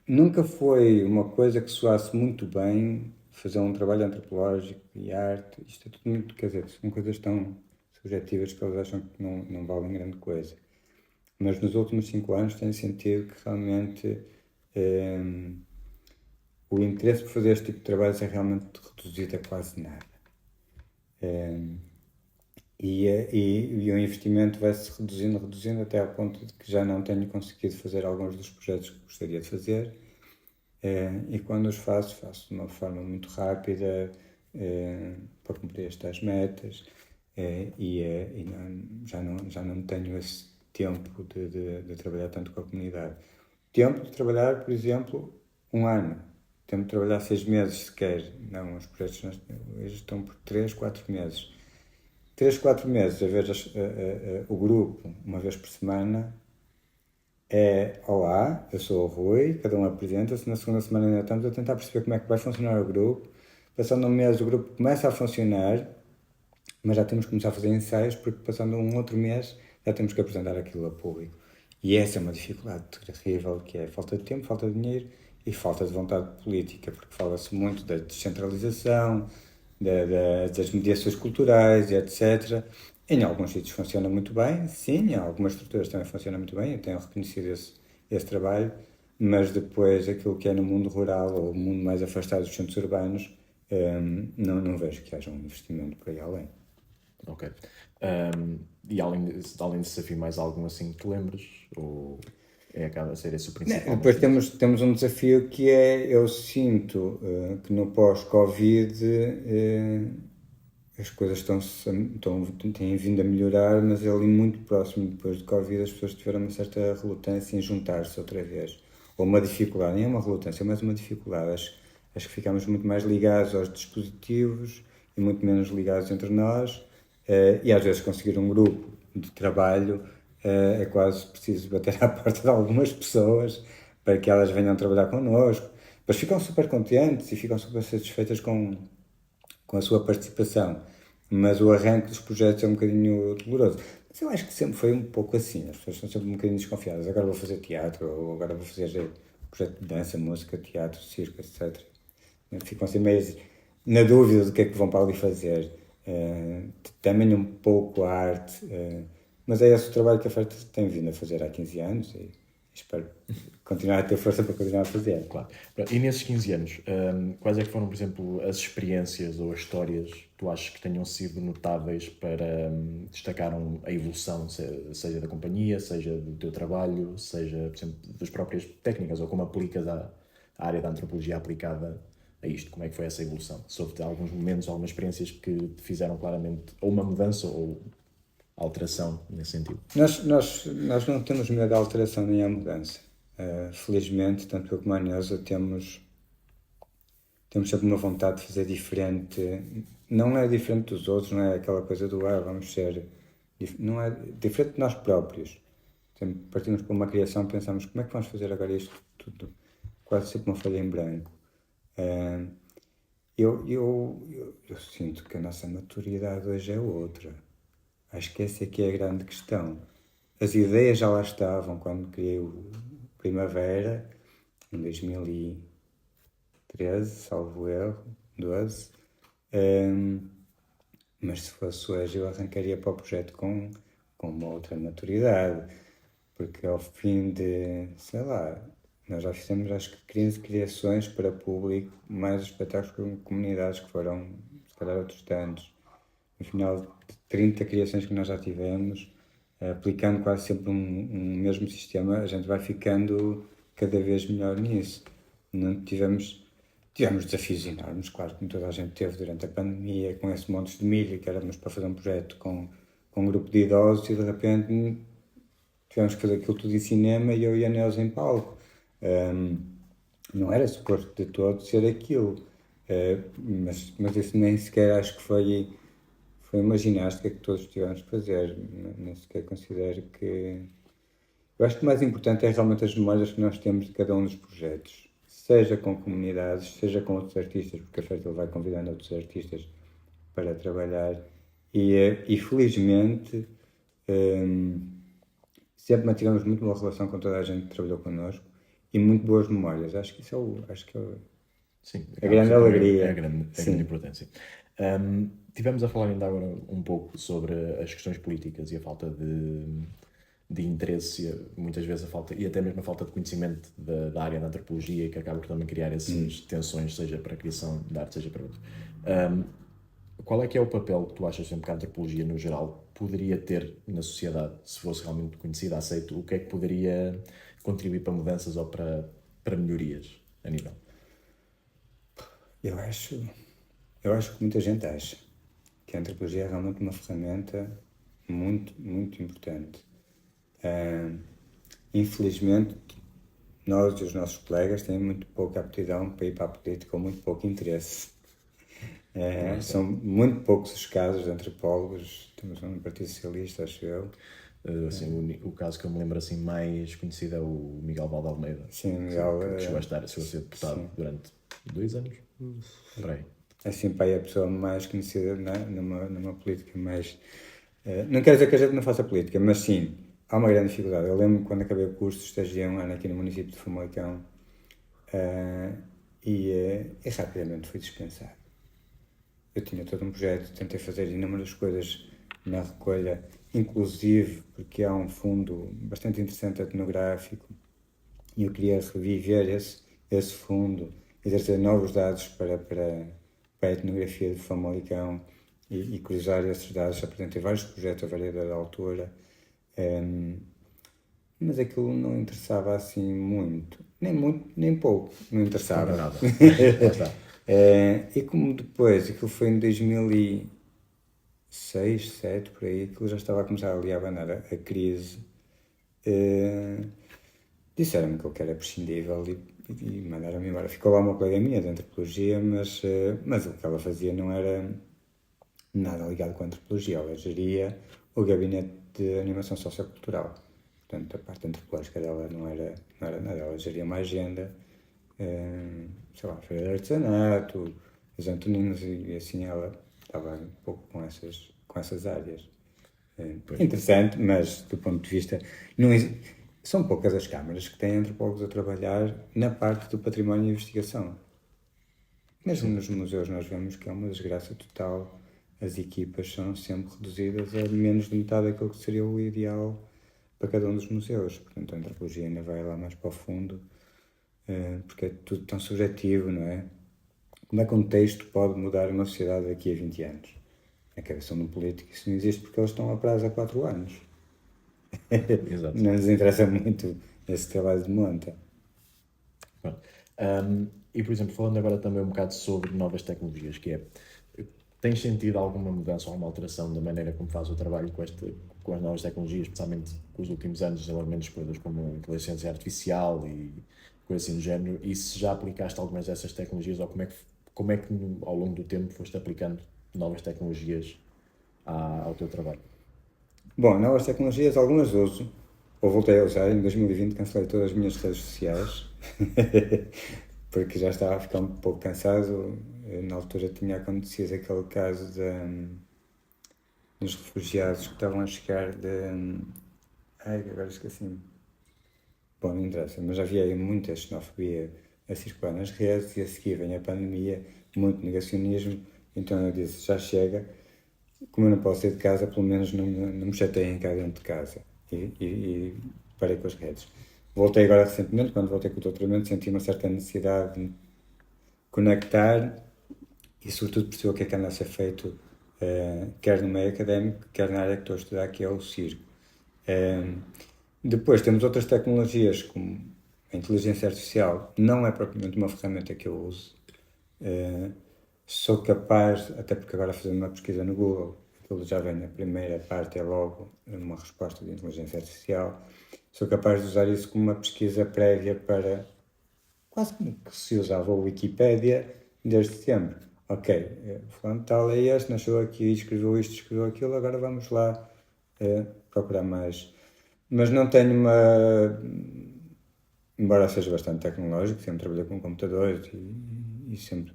Nunca foi uma coisa que soasse muito bem fazer um trabalho antropológico e arte. Isto é tudo muito, quer dizer, são coisas tão subjetivas que eles acham que não valem grande coisa. Mas nos últimos 5 anos tenho sentido que realmente o interesse por fazer este tipo de trabalhos é realmente reduzido a quase nada. E o investimento vai-se reduzindo até ao ponto de que já não tenho conseguido fazer alguns dos projetos que gostaria de fazer. E quando os faço de uma forma muito rápida para cumprir estas metas. Já não tenho esse tempo de trabalhar tanto com a comunidade. Tempo de trabalhar, por exemplo, 1 ano. Tempo de trabalhar 6 meses sequer. Não, os projetos hoje estão por 3, 4 meses. 3, 4 meses a ver o grupo uma vez por semana é: olá, eu sou o Rui, cada um apresenta-se. Na segunda semana ainda estamos a tentar perceber como é que vai funcionar o grupo. Passando um mês o grupo começa a funcionar, mas já temos que começar a fazer ensaios, porque passando um outro mês já temos que apresentar aquilo a público. E essa é uma dificuldade terrível, que é falta de tempo, falta de dinheiro e falta de vontade política, porque fala-se muito da descentralização, das mediações culturais, etc. Em alguns sítios funciona muito bem, sim, em algumas estruturas também funciona muito bem, eu tenho reconhecido esse trabalho, mas depois aquilo que é no mundo rural ou no mundo mais afastado dos centros urbanos, não vejo que haja um investimento por aí além. Ok. E além desse desafio, mais algum assim que te lembres? Ou acaba a ser esse o principal? Depois temos um desafio que é: eu sinto que no pós-Covid as coisas têm vindo a melhorar, mas é ali muito próximo. Depois de Covid as pessoas tiveram uma certa relutância em juntar-se outra vez. Ou uma dificuldade, nem é uma relutância, é mais uma dificuldade. Acho que ficamos muito mais ligados aos dispositivos e muito menos ligados entre nós. E às vezes conseguir um grupo de trabalho é quase preciso bater à porta de algumas pessoas para que elas venham trabalhar connosco. Depois ficam super contentes e ficam super satisfeitas com a sua participação, mas o arranque dos projetos é um bocadinho doloroso. Mas eu acho que sempre foi um pouco assim, as pessoas são sempre um bocadinho desconfiadas: agora vou fazer teatro, ou agora vou fazer projeto de dança, música, teatro, circo, etc. Ficam assim meio na dúvida do que é que vão para ali fazer. Também um pouco a arte, mas é esse o trabalho que a Fértil tem vindo a fazer há 15 anos e espero continuar a ter força para continuar a fazer. Claro. E nesses 15 anos, quais é que foram, por exemplo, as experiências ou as histórias que tu achas que tenham sido notáveis para destacar a evolução, seja da companhia, seja do teu trabalho, seja, por exemplo, das próprias técnicas, ou como aplicas a área da antropologia aplicada a isto? Como é que foi essa evolução? Se houve alguns momentos, algumas experiências que te fizeram claramente ou uma mudança ou alteração nesse sentido? Nós não temos medo da alteração nem a mudança. Felizmente, tanto eu como a Neuza temos sempre uma vontade de fazer diferente. Não é diferente dos outros, não é aquela coisa do vamos ser... Não é diferente de nós próprios. Sempre partimos para uma criação, pensamos como é que vamos fazer agora isto tudo, quase sempre uma folha em branco. Eu sinto que a nossa maturidade hoje é outra. Acho que essa é que é a grande questão. As ideias já lá estavam quando criei o Primavera, em 2013, salvo erro, 12. Mas se fosse hoje eu arrancaria para o projeto com uma outra maturidade, porque ao fim de, sei lá, nós já fizemos acho que 15 criações para público, mais os espetáculos com comunidades que foram, se calhar, outros tantos. No final de 30 criações que nós já tivemos, aplicando quase sempre um mesmo sistema, a gente vai ficando cada vez melhor nisso. Não tivemos desafios enormes, claro, como toda a gente teve durante a pandemia, com esse monte de milho, que éramos para fazer um projeto com um grupo de idosos e de repente tivemos que fazer aquilo tudo em cinema e eu e a Neuza em palco. Não era suposto de todo ser aquilo, mas isso nem sequer acho que foi uma ginástica que todos tivemos que fazer, nem sequer considero que... Eu acho que o mais importante é realmente as memórias que nós temos de cada um dos projetos, seja com comunidades, seja com outros artistas, porque a Fértil vai convidando outros artistas para trabalhar e felizmente sempre mantivemos muito boa relação com toda a gente que trabalhou connosco e muito boas memórias. Acho que isso Sim, a grande alegria. É a grande importância. Tivemos a falar ainda agora um pouco sobre as questões políticas e a falta de interesse, muitas vezes a falta, e até mesmo a falta de conhecimento da área da antropologia, que acaba por também criar essas tensões, seja para a criação de arte, seja para outro. Qual é que é o papel que tu achas sempre que a antropologia, no geral, poderia ter na sociedade, se fosse realmente conhecida, aceito? O que é que poderia contribuir para mudanças ou para melhorias a nível? Eu acho que muita gente acha que a antropologia é realmente uma ferramenta muito, muito importante. Infelizmente, nós e os nossos colegas têm muito pouca aptidão para ir para a política ou muito pouco interesse. São muito poucos os casos de antropólogos, temos um no Partido Socialista, acho eu. Assim, o caso que eu me lembro assim, mais conhecido é o Miguel Valde Almeida. Sim, Miguel. Que chegou a ser deputado durante 2 anos. Por aí. Assim, pai, é a pessoa mais conhecida numa política mais... não quero dizer que a gente não faça política, mas sim, há uma grande dificuldade. Eu lembro quando acabei o curso, estagiei um ano aqui no município de Famalicão e rapidamente fui dispensado. Eu tinha todo um projeto, tentei fazer inúmeras coisas na recolha, inclusive porque há um fundo bastante interessante etnográfico e eu queria reviver esse fundo e trazer novos dados para a etnografia de Famalicão e cruzar esses dados. Apresentei vários projetos a variedade da altura, mas aquilo não interessava assim muito, nem pouco, não interessava. Não, nada. Lá está. E como depois, aquilo foi em 2006, 2007, por aí, aquilo já estava a começar ali a abanar a crise, disseram-me que eu era prescindível e mandaram-me embora. Ficou lá uma colega minha de antropologia, mas o que ela fazia não era nada ligado com a antropologia. Ela geria o gabinete de animação sociocultural. Portanto, a parte antropológica dela não era nada. Ela geria uma agenda, sei lá, feira de artesanato, os Antoninos, e assim ela estava um pouco com essas áreas. Interessante, mas do ponto de vista... São poucas as câmaras que têm antropólogos a trabalhar na parte do património e investigação. Mesmo nos museus nós vemos que é uma desgraça total. As equipas são sempre reduzidas a menos de metade daquilo que seria o ideal para cada um dos museus. Portanto, a antropologia ainda vai lá mais para o fundo, porque é tudo tão subjetivo, não é? Como é que um texto pode mudar uma sociedade daqui a 20 anos? Na cabeça de um político isso não existe porque eles estão a prazo há 4 anos. Exato. Não nos interessa muito esse trabalho de monta. E, por exemplo, falando agora também um bocado sobre novas tecnologias, que é, tens sentido alguma mudança ou alguma alteração da maneira como faz o trabalho com as novas tecnologias, especialmente com os últimos anos, desenvolvimento de coisas como inteligência artificial e coisas assim do género, e se já aplicaste algumas dessas tecnologias, ou como é que ao longo do tempo foste aplicando novas tecnologias ao teu trabalho? Bom, novas tecnologias, algumas uso, ou voltei a usar. Em 2020 cancelei todas as minhas redes sociais, porque já estava a ficar um pouco cansado. Na altura tinha acontecido aquele caso dos refugiados que estavam a chegar de... Ai, agora esqueci-me. Bom, não interessa, mas havia aí muita xenofobia a circular nas redes, e a seguir vem a pandemia, muito negacionismo, então eu disse, já chega, como eu não posso sair de casa, pelo menos não me chateiem cá dentro de casa, e parei com as redes. Voltei agora recentemente, quando voltei com o doutoramento, senti uma certa necessidade de me conectar, e sobretudo perceber o que anda a ser feito, quer no meio académico, quer na área que estou a estudar, que é o circo. Depois temos outras tecnologias, como a inteligência artificial, não é propriamente uma ferramenta que eu uso. Sou capaz, até porque agora fazendo uma pesquisa no Google, aquilo já vem na primeira parte, é logo uma resposta de inteligência artificial. Sou capaz de usar isso como uma pesquisa prévia para, quase como que se usava o Wikipédia desde sempre. Ok, fulano tal é este, nasceu aqui, escreveu isto, escreveu aquilo, agora vamos lá procurar mais. Mas não tenho uma... Embora seja bastante tecnológico, sempre trabalhei com computadores e sempre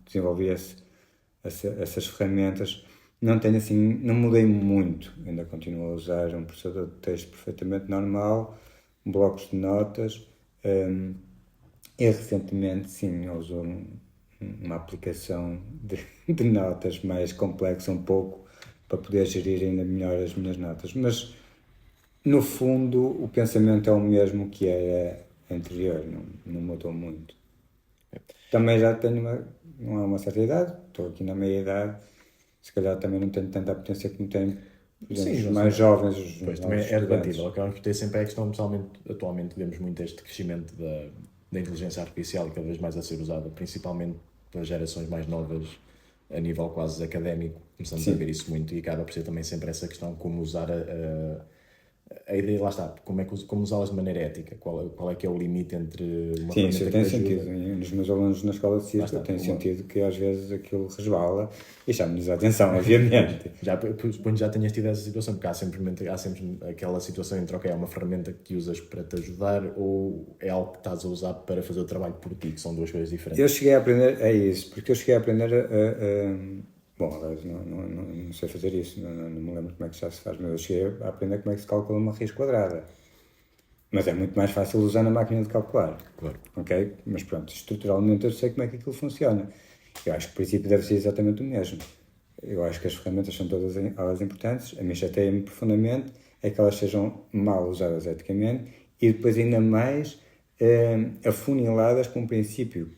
desenvolvi essas ferramentas, não tenho assim, não mudei muito, ainda continuo a usar um processador de texto perfeitamente normal, blocos de notas, e recentemente sim, eu uso uma aplicação de notas mais complexa um pouco, para poder gerir ainda melhor as minhas notas, mas no fundo o pensamento é o mesmo que era anterior, não mudou muito. Também já tenho uma certa idade, estou aqui na meia idade, se calhar também não tenho tanta potência como tenho, por exemplo, Sim, os mais jovens, os Pois, novos também é estudantes. debatível. Acabamos por ter sempre a questão, pessoalmente, atualmente vemos muito este crescimento da inteligência artificial e cada vez mais a ser usada, principalmente pelas gerações mais novas, a nível quase académico. Começamos a Sim. ver isso muito, e acaba por ser também sempre essa questão, como usar a ideia, lá está, como usá-las de maneira ética, qual é que é o limite entre uma Sim, isso ferramenta que tem te ajuda. sentido. Nos meus alunos na escola de circo está, tem uma- sentido que às vezes aquilo resvala e chama-nos a atenção, obviamente. Já, suponho que já tenhas tido essa situação, porque há sempre aquela situação entre, ok, é uma ferramenta que usas para te ajudar ou é algo que estás a usar para fazer o trabalho por ti, que são duas coisas diferentes. Eu cheguei a aprender, é isso, porque eu cheguei a aprender bom, agora não sei fazer isso, não me lembro como é que já se faz, mas eu cheguei a aprender como é que se calcula uma raiz quadrada. Mas é muito mais fácil usar na máquina de calcular. Claro. Ok? Mas pronto, estruturalmente eu sei como é que aquilo funciona. Eu acho que o princípio deve ser exatamente o mesmo. Eu acho que as ferramentas são todas elas importantes, a mim chateia-me profundamente é que elas sejam mal usadas eticamente e depois ainda mais afuniladas com o princípio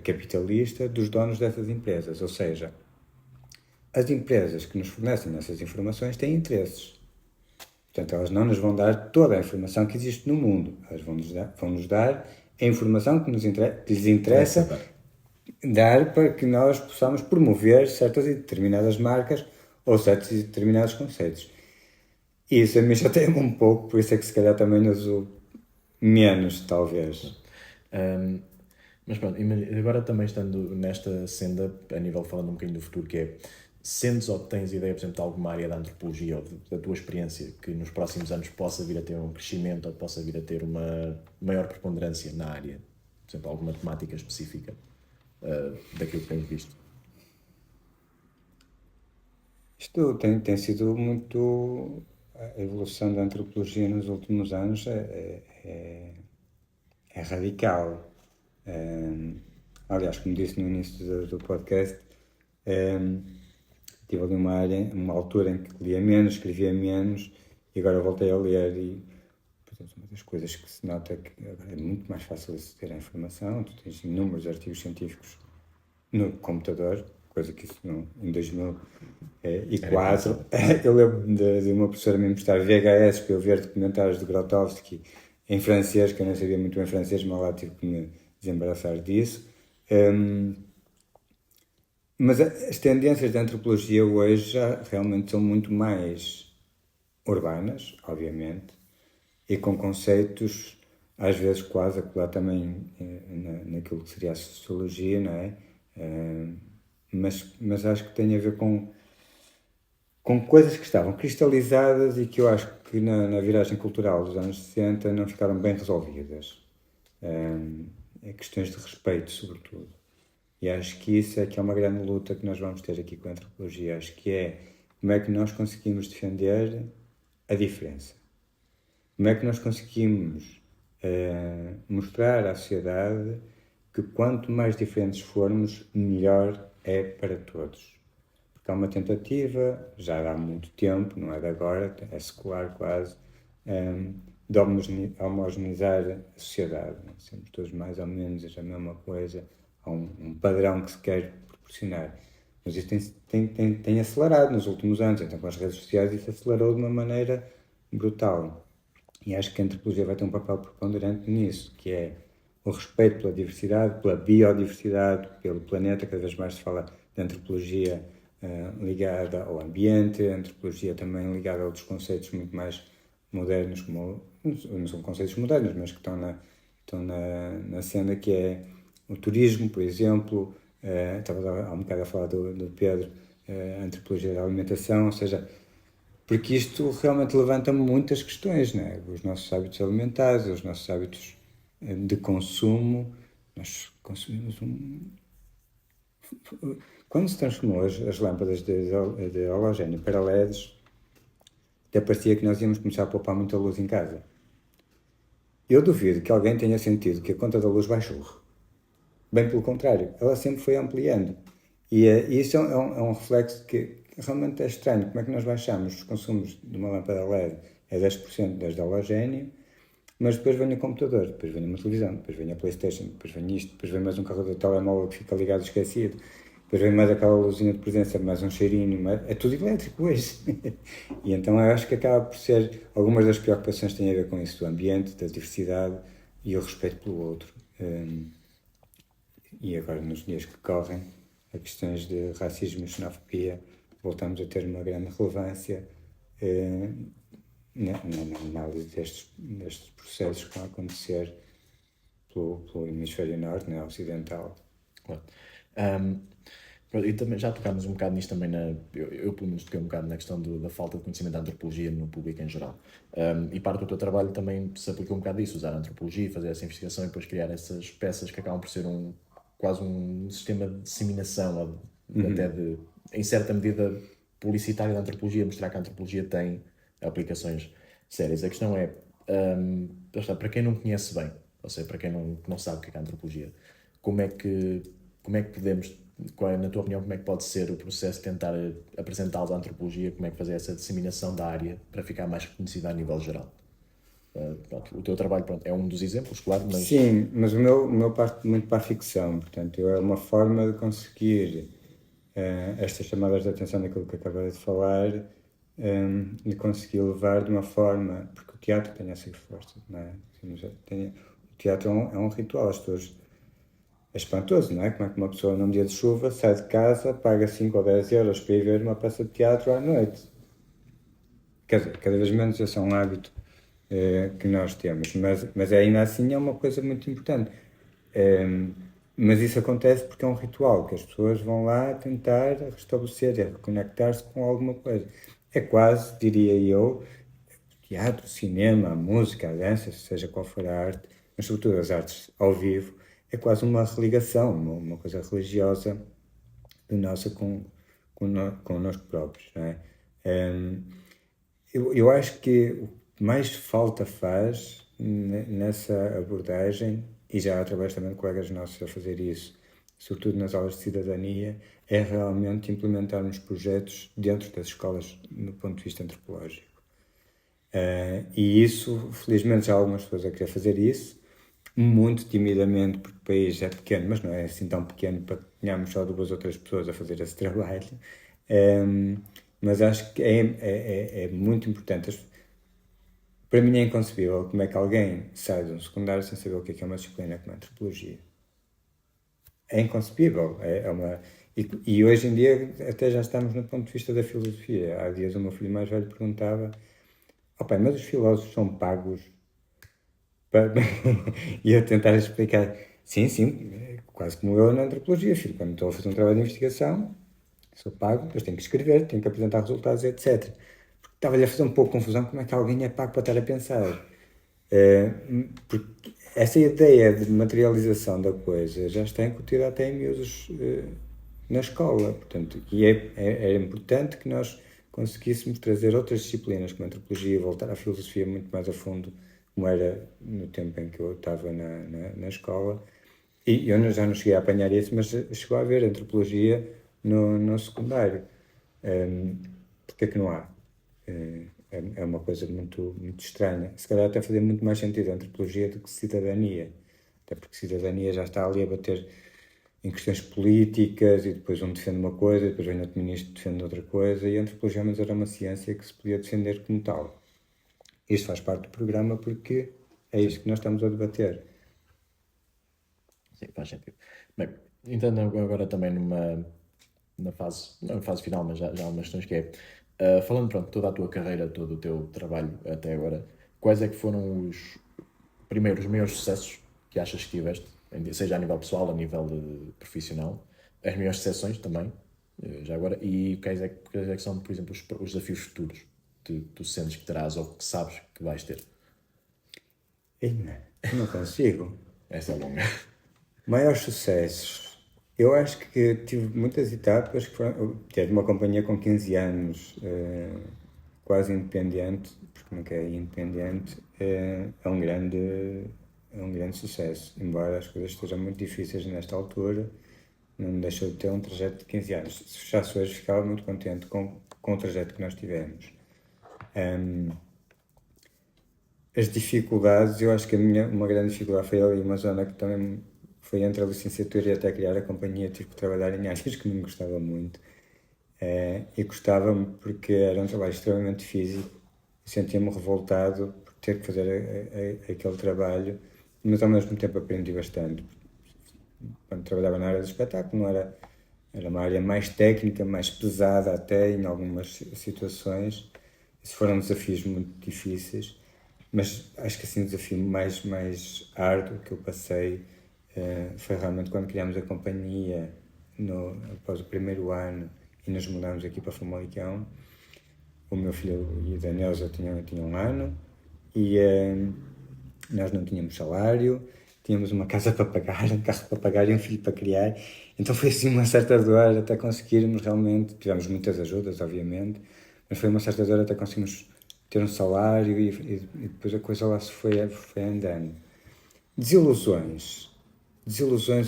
capitalista dos donos dessas empresas. Ou seja, as empresas que nos fornecem essas informações têm interesses. Portanto, elas não nos vão dar toda a informação que existe no mundo. Elas vão-nos dar a informação que lhes interessa dar para que nós possamos promover certas e determinadas marcas ou certos e determinados conceitos. E isso a mim chateia-me um pouco, por isso é que se calhar também uso menos, talvez. Mas pronto, agora também estando nesta senda, a nível falando um bocadinho do futuro, que é, sentes ou tens ideia, por exemplo, de alguma área da antropologia ou da tua experiência que nos próximos anos possa vir a ter um crescimento ou possa vir a ter uma maior preponderância na área? Por exemplo, alguma temática específica daquilo que tens visto? Isto tem sido muito... A evolução da antropologia nos últimos anos é radical. Aliás, como disse no início do podcast, tive ali uma altura em que lia menos, escrevia menos, e agora voltei a ler e, portanto, uma das coisas que se nota é que agora é muito mais fácil aceder à informação, tu tens inúmeros artigos científicos no computador, coisa que isso em 2004, eu lembro de uma professora me mostrar VHS para eu ver documentários de Grotowski em francês, que eu não sabia muito bem francês, mas lá tive que me desembaraçar disso. Mas as tendências da antropologia hoje já realmente são muito mais urbanas, obviamente, e com conceitos, às vezes quase a colar também naquilo que seria a sociologia, não é? Mas acho que tem a ver com com coisas que estavam cristalizadas e que eu acho que na viragem cultural dos anos 60 não ficaram bem resolvidas. Questões de respeito, sobretudo. E acho que isso é que é uma grande luta que nós vamos ter aqui com a antropologia. Acho que é como é que nós conseguimos defender a diferença. Como é que nós conseguimos mostrar à sociedade que quanto mais diferentes formos, melhor é para todos. Porque há uma tentativa, já há muito tempo, não é de agora, é secular quase, de homogeneizar a sociedade. Somos todos mais ou menos a mesma coisa, há um padrão que se quer proporcionar. Mas isso tem acelerado nos últimos anos, então com as redes sociais isso acelerou de uma maneira brutal. E acho que a antropologia vai ter um papel preponderante nisso, que é o respeito pela diversidade, pela biodiversidade, pelo planeta. Cada vez mais se fala de antropologia ligada ao ambiente, a antropologia também ligada a outros conceitos muito mais modernos, como não são conceitos modernos, mas que estão na cena, que é o turismo, por exemplo. Estava há um bocado a falar do Pedro, a antropologia da alimentação, ou seja, porque isto realmente levanta muitas questões, né? Os nossos hábitos alimentares, os nossos hábitos de consumo. Nós consumimos Quando se transformou as lâmpadas de halogénio para LEDs, até parecia que nós íamos começar a poupar muita luz em casa. Eu duvido que alguém tenha sentido que a conta da luz baixou. Bem pelo contrário, ela sempre foi ampliando. E isso é um reflexo que realmente é estranho. Como é que nós baixamos os consumos de uma lâmpada LED a 10% desde halogénio, mas depois vem o computador, depois vem uma televisão, depois vem a PlayStation, depois vem isto, depois vem mais um carro de telemóvel que fica ligado esquecido, depois vem mais aquela luzinha de presença, mais um cheirinho, é tudo elétrico hoje. E então eu acho que acaba por ser, algumas das preocupações têm a ver com isso, do ambiente, da diversidade e o respeito pelo outro. E agora, nos dias que correm, as questões de racismo e xenofobia voltamos a ter uma grande relevância na análise destes processos que estão a acontecer pelo hemisfério norte, né, ocidental. Claro. E também já tocámos um bocado nisto também, eu pelo menos toquei um bocado na questão da falta de conhecimento da antropologia no público em geral. E parte do teu trabalho também se aplicou um bocado disso, usar a antropologia, fazer essa investigação e depois criar essas peças que acabam por ser quase um sistema de disseminação, até em certa medida publicitária da antropologia, mostrar que a antropologia tem aplicações sérias. A questão é, para quem não conhece bem, ou seja, para quem não sabe o que é a antropologia, como é que podemos, na tua opinião, como é que pode ser o processo de tentar apresentá-los à antropologia, como é que fazer essa disseminação da área para ficar mais reconhecida a nível geral? O teu trabalho, pronto, é um dos exemplos, claro, mas... Sim, mas o meu parte muito para a ficção, portanto, é uma forma de conseguir estas chamadas de atenção daquilo que acabei de falar, de conseguir levar de uma forma, porque o teatro tem essa força, não é? O teatro é um ritual, as pessoas... É espantoso, não é? Como é que uma pessoa num dia de chuva sai de casa, paga 5 ou 10 euros para ir ver uma peça de teatro à noite? Quer dizer, cada vez menos esse é um hábito que nós temos, mas ainda assim é uma coisa muito importante. Mas isso acontece porque é um ritual, que as pessoas vão lá tentar restabelecer e reconectar-se com alguma coisa. É quase, diria eu, teatro, cinema, a música, a dança, seja qual for a arte, mas sobretudo as artes ao vivo, é quase uma religação, uma coisa religiosa nossa com nós próprios, não é? Eu acho que o que mais falta faz nessa abordagem, e já através também de colegas nossos a fazer isso, sobretudo nas aulas de cidadania, é realmente implementarmos projetos dentro das escolas do ponto de vista antropológico. E isso, felizmente, já há algumas pessoas a querer fazer isso, muito timidamente, porque o país é pequeno, mas não é assim tão pequeno para que tenhamos só 2 ou 3 pessoas a fazer esse trabalho. Mas acho que é muito importante. Para mim é inconcebível como é que alguém sai de um secundário sem saber o que é uma disciplina como a antropologia. É inconcebível. E hoje em dia até já estamos no ponto de vista da filosofia. Há dias o meu filho mais velho perguntava: mas os filósofos são pagos? E eu tentar explicar, sim, quase como eu na antropologia, filho, quando estou a fazer um trabalho de investigação, Sou pago, depois tenho que escrever, tenho que apresentar resultados, etc. Porque estava-lhe a fazer um pouco de confusão como é que alguém é pago para estar a pensar. Porque essa ideia de materialização da coisa já está incutida até em miúdos na escola, portanto, e é importante que nós conseguíssemos trazer outras disciplinas como a antropologia, voltar à filosofia muito mais a fundo, como era no tempo em que eu estava na escola, e eu já não cheguei a apanhar isso, mas chegou a haver antropologia no secundário. Porque é que não há? É uma coisa muito, muito estranha. Se calhar até fazia muito mais sentido a antropologia do que cidadania. Até porque cidadania já está ali a bater em questões políticas e depois um defende uma coisa, depois vem outro ministro e defende outra coisa, e a antropologia mas era uma ciência que se podia defender como tal. Isto faz parte do programa porque é isto que nós estamos a debater. Sim, faz sentido. Bem, entrando agora também na fase, não na fase final, mas já há umas questões que é, falando, pronto, toda a tua carreira, todo o teu trabalho até agora, quais é que foram os maiores sucessos que achas que tiveste, seja a nível pessoal, a nível profissional, as maiores decepções também, já agora, e quais é que são, por exemplo, os desafios futuros que tu sentes que terás ou que sabes que vais ter? Não consigo. Essa é longa. Maiores sucessos. Eu acho que tive muitas etapas que foram. Tive uma companhia com 15 anos, quase independente, porque nunca é independente, é um grande sucesso. Embora as coisas estejam muito difíceis nesta altura, não deixou de ter um trajeto de 15 anos. Se fechasse hoje, ficava muito contente com o trajeto que nós tivemos. As dificuldades, eu acho que uma grande dificuldade foi ali uma zona que também foi entre a licenciatura e até criar a companhia. Tive que trabalhar em áreas que não gostava muito, e gostava-me porque era um trabalho extremamente físico. Sentia-me revoltado por ter que fazer aquele trabalho, mas ao mesmo tempo aprendi bastante. Quando trabalhava na área do espetáculo, não era uma área mais técnica, mais pesada até em algumas situações. Esses foram desafios muito difíceis. Mas acho que assim o desafio mais árduo que eu passei foi realmente quando criámos a companhia após o primeiro ano e nos mudámos aqui para Famalicão. O meu filho e a Daniel já tinham um ano e nós não tínhamos salário, tínhamos uma casa para pagar, um carro para pagar e um filho para criar. Então foi assim uma certa dor até conseguirmos realmente, tivemos muitas ajudas obviamente, mas foi uma certa dor até conseguirmos ter um salário e depois a coisa lá se foi andando. Desilusões,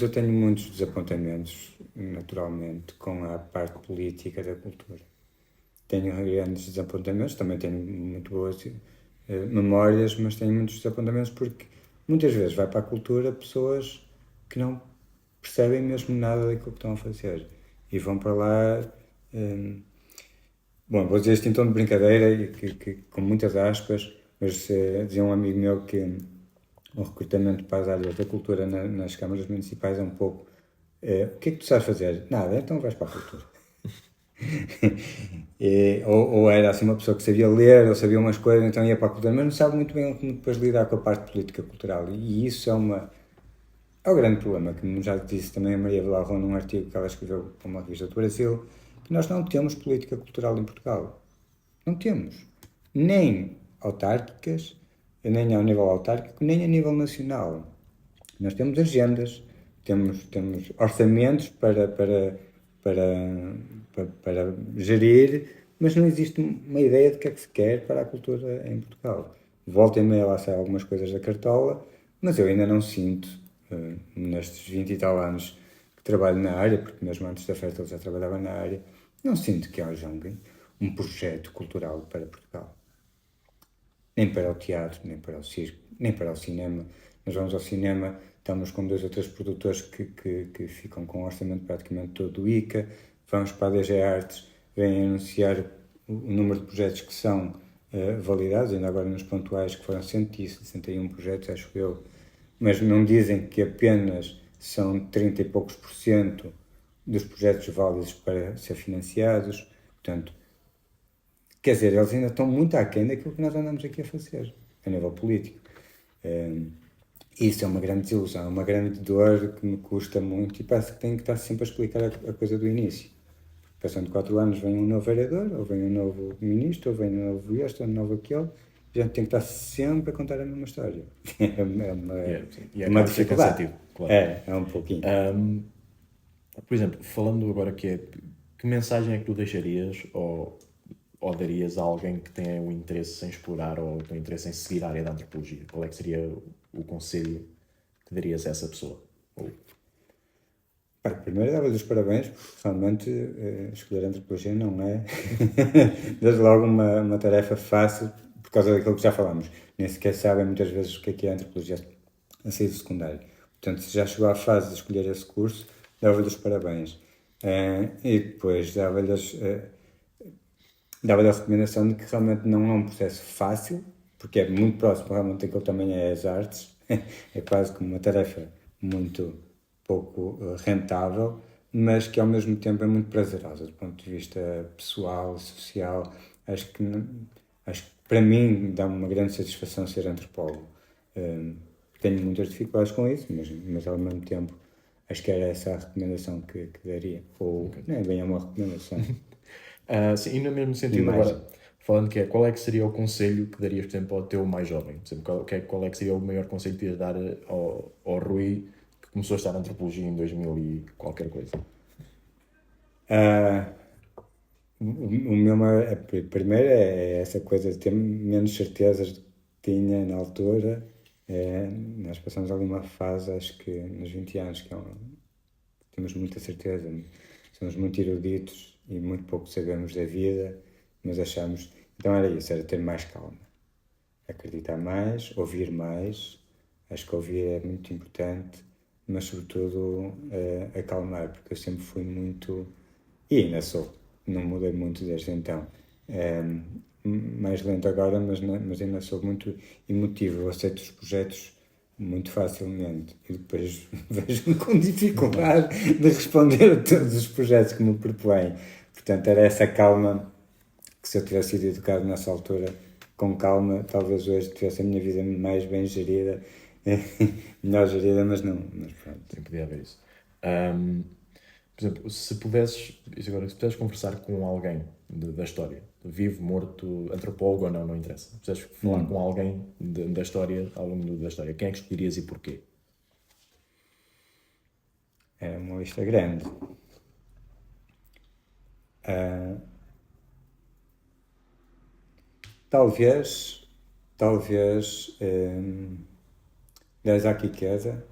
eu tenho muitos desapontamentos, naturalmente, com a parte política da cultura. Tenho grandes desapontamentos, também tenho muito boas memórias, mas tenho muitos desapontamentos porque muitas vezes vai para a cultura pessoas que não percebem mesmo nada daquilo que estão a fazer e vão para lá... Bom, vou dizer isto em tom de brincadeira, que com muitas aspas, mas dizia um amigo meu que o recrutamento para as áreas da cultura nas câmaras municipais é um pouco o que é que tu sabes fazer? Nada, então vais para a cultura. Ou era assim uma pessoa que sabia ler, ou sabia umas coisas, então ia para a cultura, mas não sabe muito bem como depois lidar com a parte política cultural. E isso é o grande problema, que já disse também a Maria Vilarro num artigo que ela escreveu para uma revista do Brasil, que nós não temos política cultural em Portugal. Não temos. Nem autárquicas, nem ao nível autárquico, nem a nível nacional. Nós temos agendas, temos orçamentos para gerir, mas não existe uma ideia de que é que se quer para a cultura em Portugal. Volta e meia lá saem algumas coisas da cartola, mas eu ainda não sinto, nestes 20 e tal anos que trabalho na área, porque mesmo antes da festa eu já trabalhava na área, não sinto que haja um projeto cultural para Portugal. Nem para o teatro, nem para o circo, nem para o cinema. Nós vamos ao cinema, estamos com 2 ou 3 produtores que ficam com o orçamento praticamente todo do ICA. Vamos para a DG Artes, vêm anunciar o número de projetos que são validados, ainda agora nos pontuais, que foram 161 projetos, acho eu, mas não dizem que apenas são 30 e poucos % dos projetos válidos para ser financiados. Portanto, quer dizer, eles ainda estão muito aquém daquilo que nós andamos aqui a fazer, a nível político. Isso é uma grande desilusão, uma grande dor que me custa muito e parece que tenho que estar sempre a explicar a coisa do início. passando 4 anos vem um novo vereador, ou vem um novo ministro, ou vem um novo este, ou um novo aquele, a gente tem que estar sempre a contar a mesma história. E uma acaba por ser dificuldade. cansativo, claro. É um pouquinho. Por exemplo, falando agora que mensagem é que tu deixarias ou darias a alguém que tem um interesse em explorar ou tem interesse em seguir a área da antropologia? Qual é que seria o conselho que darias a essa pessoa? Primeiro dava-lhe os parabéns, porque realmente escolher antropologia não é, desde logo, uma tarefa fácil, por causa daquilo que já falámos. Nem sequer sabem muitas vezes o que é antropologia a sair do secundário. Portanto, se já chegou à fase de escolher esse curso, dava-lhe os parabéns. E depois dava-lhe a recomendação de que realmente não é um processo fácil, porque é muito próximo realmente daquilo que também é as artes, é quase como uma tarefa muito pouco rentável, mas que ao mesmo tempo é muito prazerosa do ponto de vista pessoal, social. Acho que para mim dá uma grande satisfação ser antropólogo. Tenho muitas dificuldades com isso, mas ao mesmo tempo acho que era essa a recomendação que daria. Ou não é bem uma recomendação. Sim, e no mesmo sentido, agora, falando qual é que seria o conselho que darias, por exemplo, ao teu mais jovem? Por exemplo, qual é que seria o maior conselho que ias dar ao Rui, que começou a estudar antropologia em 2000 e qualquer coisa? O meu maior, primeiro é essa coisa de ter menos certezas do que tinha na altura. Nós passamos ali uma fase, acho que nos 20 anos, que temos muita certeza, somos muito eruditos e muito pouco sabemos da vida, mas achamos... Então era isso, era ter mais calma, acreditar mais, ouvir mais. Acho que ouvir é muito importante, mas sobretudo acalmar, porque eu sempre fui muito, e ainda sou, não mudei muito desde então, mais lento agora, mas ainda sou muito emotivo. Eu aceito os projetos muito facilmente e depois vejo-me com dificuldade de responder a todos os projetos que me propõem. Portanto, era essa calma que, se eu tivesse sido educado nessa altura com calma, talvez hoje tivesse a minha vida mais bem gerida, melhor gerida, mas não. Mas pronto. Sim, podia haver isso. Por exemplo, se pudesses conversar com alguém da história, vivo, morto, antropólogo ou não interessa. Se pudesses falar com alguém da história, ao longo da história, quem é que escolherias e porquê? É uma lista grande. Talvez Daisaku Ikeda,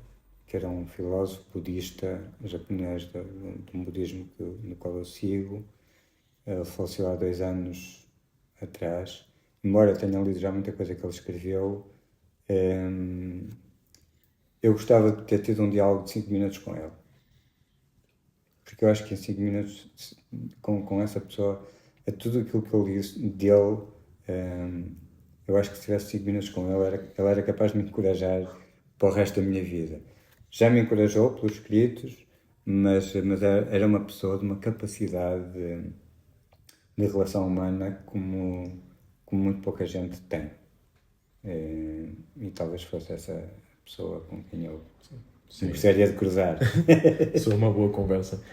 que era um filósofo budista japonês de um budismo no qual eu sigo. Ele faleceu há 2 anos atrás. Embora tenha lido já muita coisa que ele escreveu, eu gostava de ter tido um diálogo de 5 minutos com ele. Porque eu acho que em 5 minutos, com essa pessoa, é tudo aquilo que eu li dele, eu acho que se tivesse 5 minutos com ele, ele era capaz de me encorajar para o resto da minha vida. Já me encorajou pelos escritos, mas era uma pessoa de uma capacidade de relação humana como muito pouca gente tem. E talvez fosse essa pessoa com quem eu gostaria de cruzar. Sou uma boa conversa.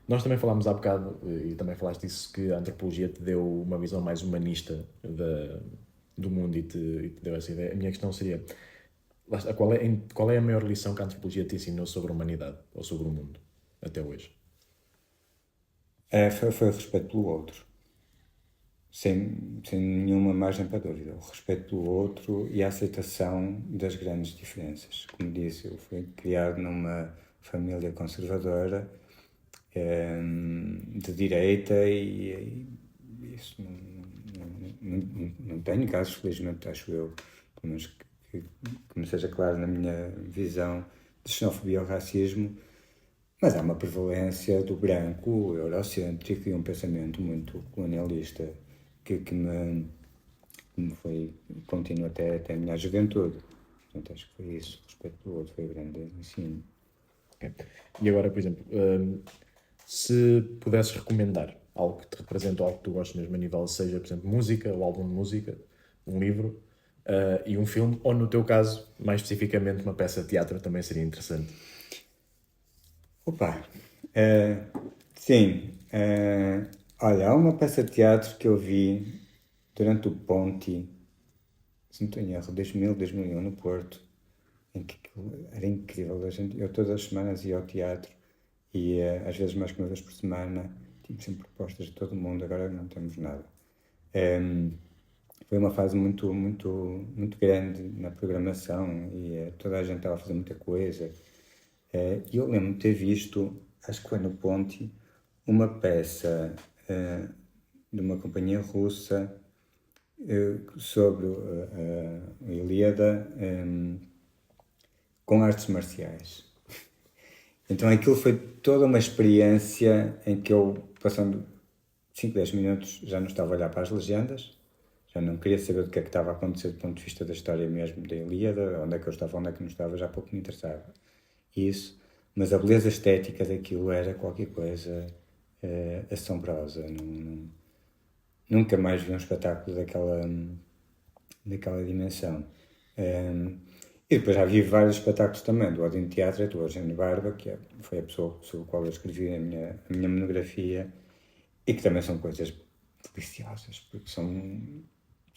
Nós também falámos há bocado, e também falaste disso, que a antropologia te deu uma visão mais humanista do mundo e te deu essa ideia. A minha questão seria, qual é a maior lição que a antropologia te ensinou sobre a humanidade ou sobre o mundo, até hoje? Foi o respeito pelo outro. Sem nenhuma margem para dúvida. O respeito pelo outro e a aceitação das grandes diferenças. Como disse, eu fui criado numa família conservadora, de direita, e isso não tenho casos, felizmente, acho eu, pelo menos que me seja claro na minha visão, de xenofobia ou racismo, mas há uma prevalência do branco, eurocêntrico e um pensamento muito colonialista que me foi contínuo até a minha juventude. Portanto, acho que foi isso, o respeito pelo outro foi o grande ensino. Okay. E agora, por exemplo, se pudesses recomendar algo que te representa ou algo que tu gostes mesmo a nível, seja, por exemplo, música, ou álbum de música, um livro e um filme, ou no teu caso, mais especificamente, uma peça de teatro também seria interessante. Opa, sim, Olha, há uma peça de teatro que eu vi durante o Ponti, se não estou em erro, 2001, no Porto, em que era incrível. Eu todas as semanas ia ao teatro e às vezes mais que uma vez por semana tínhamos sempre propostas de todo o mundo, agora não temos nada. Foi uma fase muito, muito, muito grande na programação e toda a gente estava a fazer muita coisa. E eu lembro de ter visto, acho que foi no Ponte, uma peça de uma companhia russa sobre a Ilíada com artes marciais. Então aquilo foi toda uma experiência em que eu, passando 5, 10 minutos, já não estava a olhar para as legendas, já não queria saber do que é que estava a acontecer do ponto de vista da história mesmo da Ilíada, onde é que eu estava, onde é que não estava, já pouco me interessava. Isso, mas a beleza estética daquilo era qualquer coisa assombrosa. Nunca mais vi um espetáculo daquela dimensão. E depois já vi vários espetáculos também do Odin Teatro, do Eugênio Barba, que foi a pessoa sobre a qual eu escrevi a minha monografia, e que também são coisas deliciosas, porque são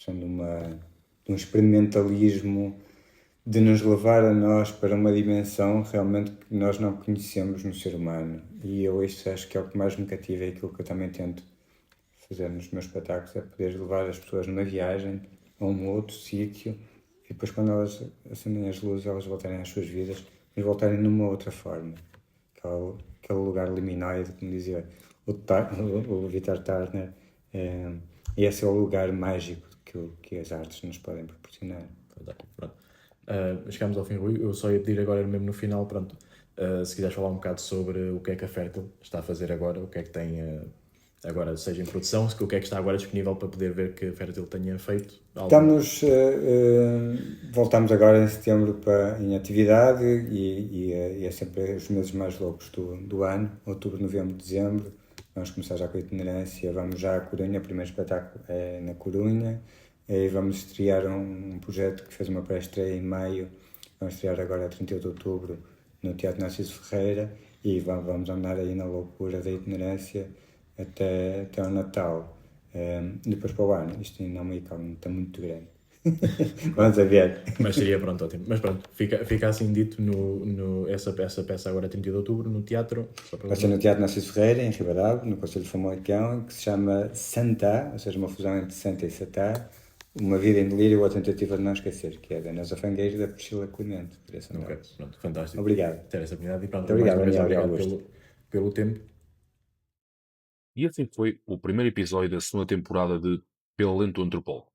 de um experimentalismo de nos levar a nós para uma dimensão realmente que nós não conhecemos no ser humano. E eu isso acho que é o que mais me cativa, é aquilo que eu também tento fazer nos meus espetáculos, é poder levar as pessoas numa viagem a um outro sítio e depois quando elas acendem as luzes elas voltarem às suas vidas, mas voltarem numa outra forma. Aquele lugar liminoide, como dizia o Vitor Turner, e esse é o lugar mágico que as artes nos podem proporcionar. Pronto. Chegamos ao fim, Rui. Eu só ia pedir agora mesmo no final, pronto, se quiseres falar um bocado sobre o que é que a Fértil está a fazer agora, o que é que tem agora, seja em produção, o que é que está agora disponível para poder ver que a Fértil tenha feito. Voltamos agora em setembro em atividade e é sempre os meses mais loucos do ano, outubro, novembro, dezembro. Vamos começar já com a itinerância, vamos já à Corunha, o primeiro espetáculo é na Corunha, e vamos estrear um projeto que fez uma pré-estreia em maio, vamos estrear agora a 38 de outubro no Teatro Narciso Ferreira e vamos andar aí na loucura da itinerância até ao Natal. Depois para o ano, isto ainda é uma incógnita muito grande. Vamos a ver. Mas seria pronto, ótimo. Mas pronto, fica assim dito essa peça agora 30 de outubro no teatro. Vai ser no Teatro Narciso Ferreira, em Ribadavia, no Conselho de Famalicão, que se chama Santá, ou seja, uma fusão entre Santa e Satá, Uma Vida em Delírio ou a Tentativa de Não Esquecer, que é da Neuza Fangueiro e da Priscila Clemente. Ok, pronto, fantástico. Obrigado. Ter essa oportunidade e pronto, Muito mais uma vez, obrigado pelo tempo. E assim foi o primeiro episódio da segunda temporada de Pela Lente do Antropólogo.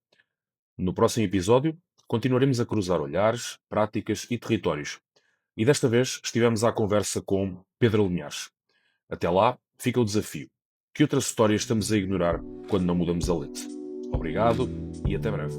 No próximo episódio, continuaremos a cruzar olhares, práticas e territórios. E desta vez estivemos à conversa com Pedro Linhares. Até lá, fica o desafio. Que outras histórias estamos a ignorar quando não mudamos a lente? Obrigado e até breve.